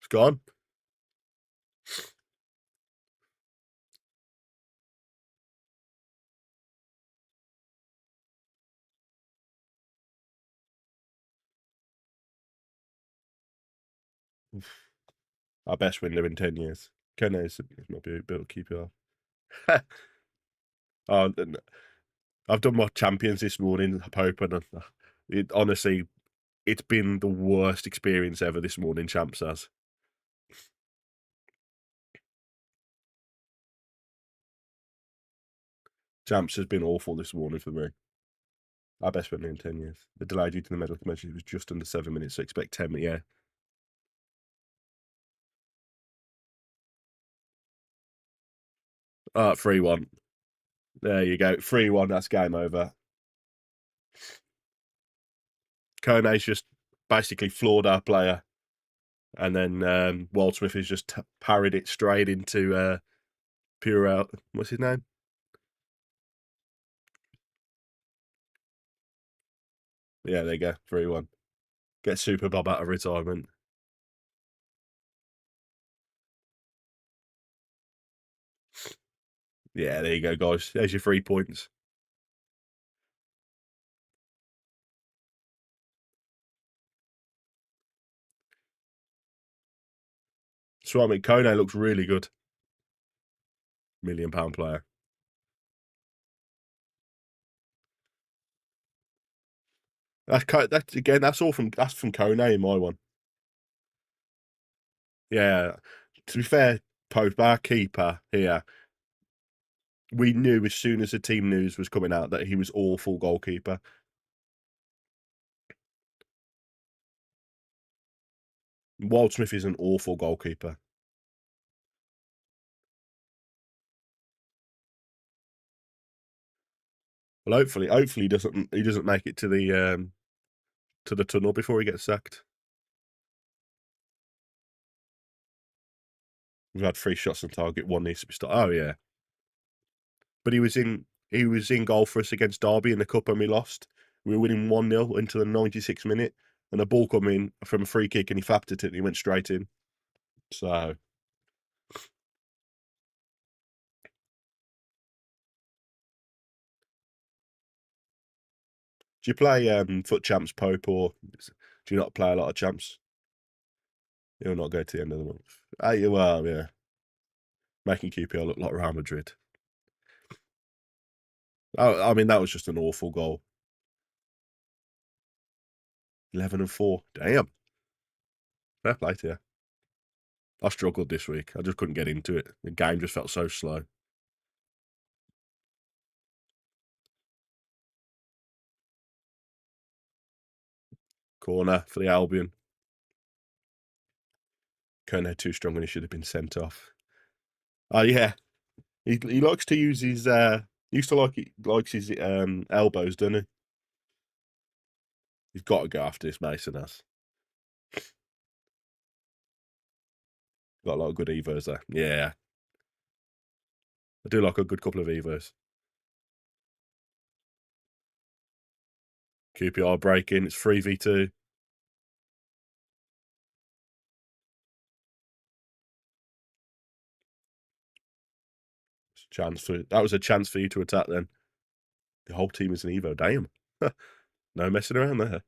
it's gone. Our best winner in 10 years. Kone is might be a bit of QPR. Oh, I've done my champions this morning, Pope, and honestly, it's been the worst experience ever this morning, Champs has. Champs has been awful this morning for me. Our best winner in 10 years. The delay due to the medical emergency was just under 7 minutes, so expect 10 minutes. Yeah. Ah, 3-1. There you go. 3-1. That's game over. Kone's just basically floored our player. And then Waldsmith has just parried it straight into Purell. What's his name? Yeah, there you go. 3-1. Get Super Bob out of retirement. Yeah, there you go, guys. There's your 3 points. So, I mean, Kone looks really good. £1 million player. That's all from Kone in my one. Yeah. To be fair, Pope, our keeper here, we knew as soon as the team news was coming out that he was awful goalkeeper. Waldsmith is an awful goalkeeper. Well, hopefully he doesn't make it to the tunnel before he gets sacked. We've had 3 shots on target. 1 needs to be stopped. Oh yeah, but he was in goal for us against Derby in the cup and we lost. We were winning 1-0 into the 96th minute, and a ball come in from a free kick and he fapped it and he went straight in. So do you play foot champs, Pope, or do you not play a lot of champs? He'll not go to the end of the month. Well, yeah. Making QPR look like Real Madrid. I mean, that was just an awful goal. 11-4. Damn. Fair play to you. I struggled this week. I just couldn't get into it. The game just felt so slow. Corner for the Albion. Kone too strong and he should have been sent off. Oh yeah. He likes to use his likes his elbows, doesn't he? He's got to go after this Mason has. Got a lot of good evos there. Yeah. I do like a good couple of evos. QPR breaking. It's 3v2. That was a chance for you to attack then. The whole team is an Evo. Damn. No messing around there.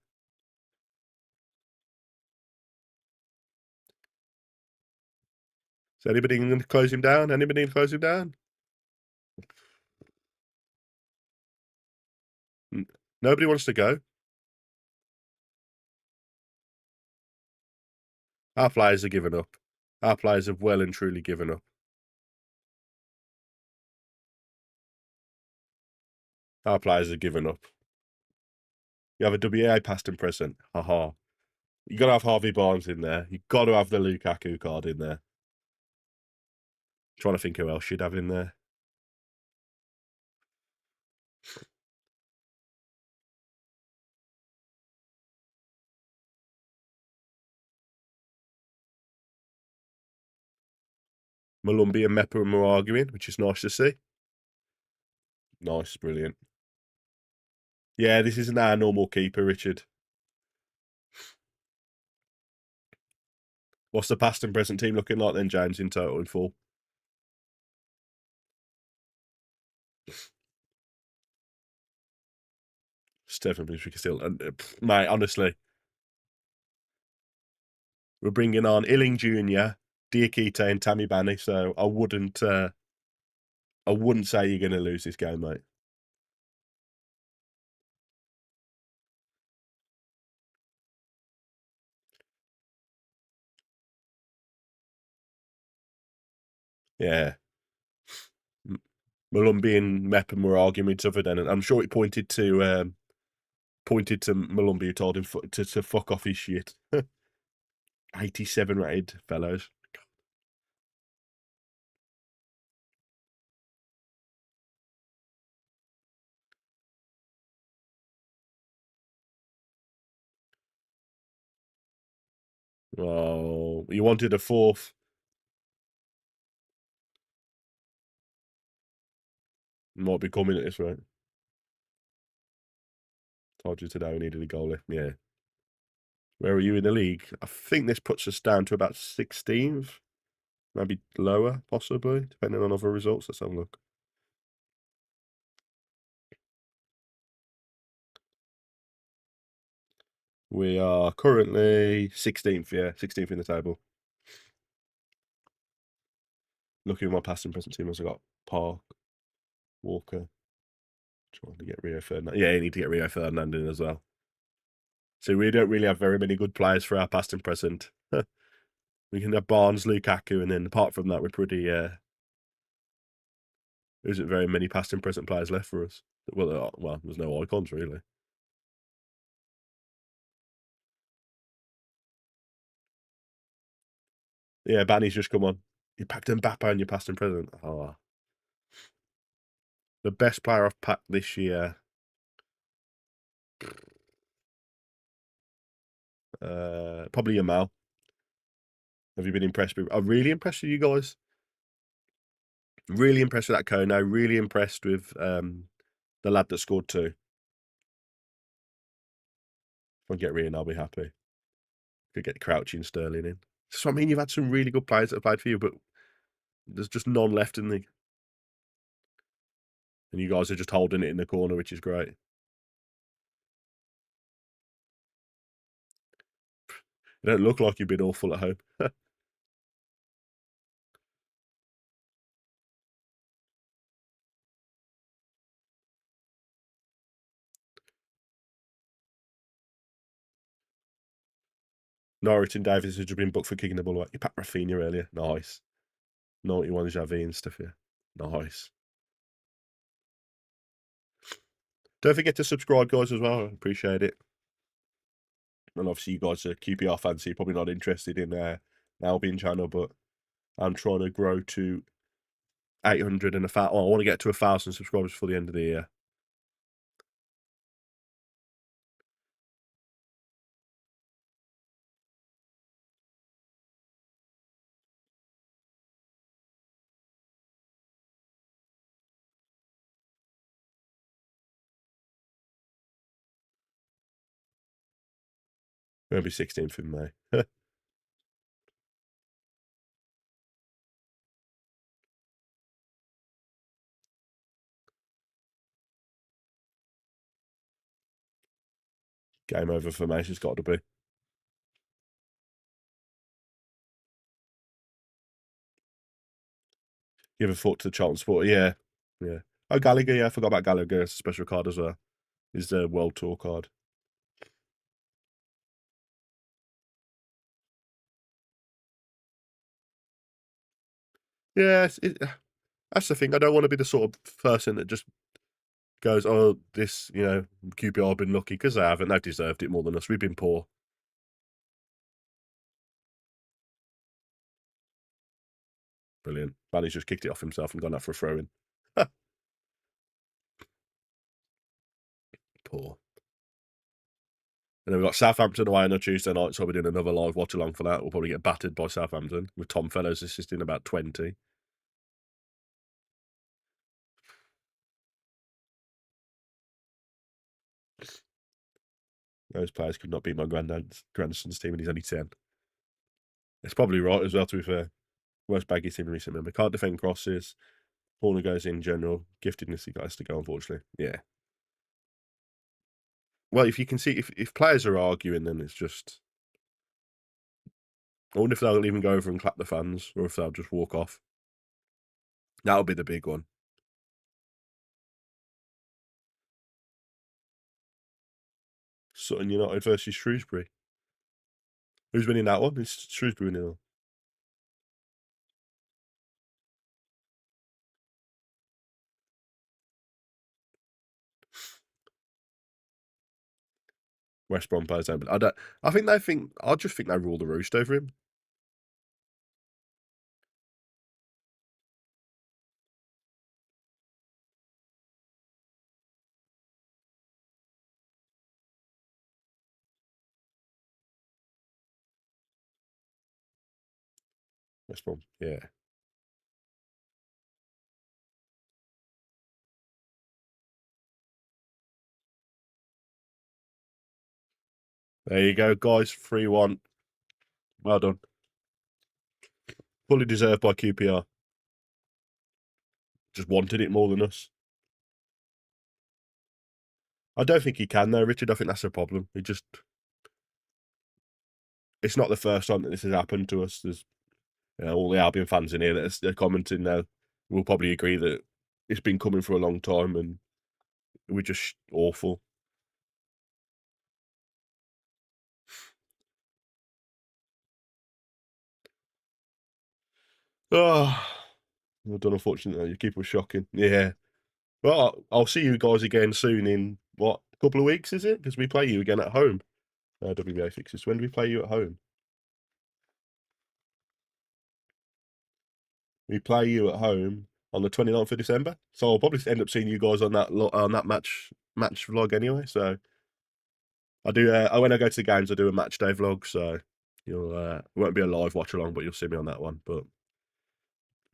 Is anybody going to close him down? Anybody going to close him down? Nobody wants to go. Our players are giving up. Our players have well and truly given up. Our players are giving up. You have a WBA past and present. Haha. You got to have Harvey Barnes in there. You got to have the Lukaku card in there. Trying to think who else you'd have in there. Malumbi and Mepa were arguing, which is nice to see. Nice, brilliant. Yeah, this isn't our normal keeper, Richard. What's the past and present team looking like then, James, in total in full? Stephen we can still, mate, honestly, we're bringing on Illing Jr., Diakite, and Tammy Banny, so I wouldn't say you're going to lose this game, mate. Yeah. Malumbi and Mepham were arguing with each other then, and I'm sure it pointed to Malumbi, who told him to fuck off his shit. 87 rated fellows. Oh, you wanted a fourth. Might be coming at this rate. Told you today we needed a goalie. Yeah. Where are you in the league? I think this puts us down to about 16th. Maybe lower, possibly, depending on other results. Let's have a look. We are currently 16th, yeah. 16th in the table. Looking at my past and present team, I've got Park, Walker. Trying to get Rio Ferdinand. Yeah, you need to get Rio Ferdinand in as well. So we don't really have very many good players for our past and present. We can have Barnes, Lukaku, and then apart from that, we're pretty. There isn't very many past and present players left for us. Well, there's no icons really. Yeah, Banny's just come on. You packed Mbappe in your past and present. Oh. The best player I've packed this year. Probably Yamal. Have you been impressed with? I'm really impressed with you guys. Really impressed with that Kono. Really impressed with the lad that scored 2. If I get Rian, I'll be happy. Could get Crouchy and Sterling in. So I mean, you've had some really good players that have played for you, but there's just none left in the. And you guys are just holding it in the corner, which is great. You don't look like you've been awful at home. Norwich and Davies have just been booked for kicking the ball away. You packed Rafinha earlier. Nice. 91 Javi and stuff here. Nice. Don't forget to subscribe, guys, as well. I appreciate it. And obviously, you guys are QPR fans, so you're probably not interested in the Albion channel, but I'm trying to grow to 800 and 1,000. I want to get to 1,000 subscribers before the end of the year. It'll be 16th in May. Game over for Maja. It's got to be. Give a thought to the Charlton Sport. Yeah. Yeah. Oh, Gallagher. Yeah, I forgot about Gallagher. It's a special card as well. His World Tour card. Yeah, that's the thing. I don't want to be the sort of person that just goes, "Oh, this, QPR have been lucky," because they haven't. They've deserved it more than us. We've been poor. Brilliant. Manny's just kicked it off himself and gone out for a throw-in. Poor. And then we've got Southampton away on a Tuesday night, so we're doing another live watch-along for that. We'll probably get battered by Southampton, with Tom Fellows assisting about 20. Those players could not beat my grandson's team, and he's only 10. It's probably right as well, to be fair. Worst Baggies team in recent memory. Can't defend crosses. Corner goes in general. Giftedness he has to go, unfortunately. Yeah. Well, if you can see, if players are arguing, then it's just. I wonder if they'll even go over and clap the fans, or if they'll just walk off. That'll be the big one. Sutton United versus Shrewsbury. Who's winning that one? It's Shrewsbury winning. West Brom plays over. I don't. I think they think. I just think they rule the roost over him. West Brom. Yeah. There you go, guys. 3-1. Well done. Fully deserved by QPR. Just wanted it more than us. I don't think he can though, Richard. I think that's a problem. It's not the first time that this has happened to us. There's all the Albion fans in here that are commenting now will probably agree that it's been coming for a long time and we're just awful. Oh, well done, unfortunately. You keep us shocking. Yeah. Well, I'll see you guys again soon in, what, a couple of weeks, is it? Because we play you again at home. WBA fixes. When do we play you at home? We play you at home on the 29th of December. So I'll probably end up seeing you guys on that match vlog anyway. So I do. When I go to the games, I do a match day vlog. So you'll it won't be a live watch along, but you'll see me on that one. But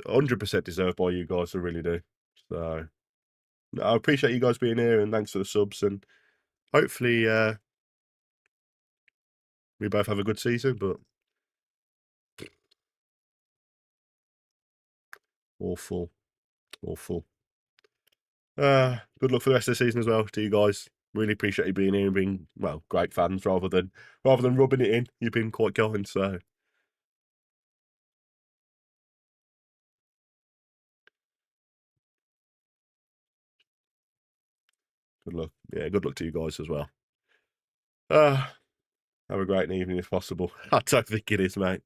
100% deserved by you guys. I really do. So I appreciate you guys being here, and thanks for the subs. And hopefully we both have a good season. But awful. Good luck for the rest of the season as well to you guys. Really appreciate you being here and being, well, great fans rather than rubbing it in. You've been quite kind, so good luck. Yeah, good luck to you guys as well. Have a great evening if possible. I don't think it is, mate.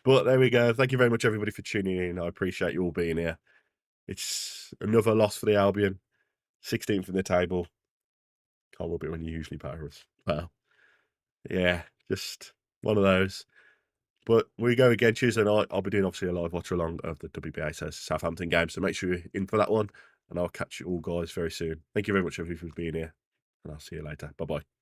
But there we go. Thank you very much, everybody, for tuning in. I appreciate you all being here. It's another loss for the Albion. 16th in the table. Can't rub it when you usually batter us. Well, yeah, just one of those. But we go again Tuesday night. I'll be doing obviously a live watch along of the WBA Southampton game. So make sure you're in for that one. And I'll catch you all guys very soon. Thank you very much, everybody, for being here. And I'll see you later. Bye-bye.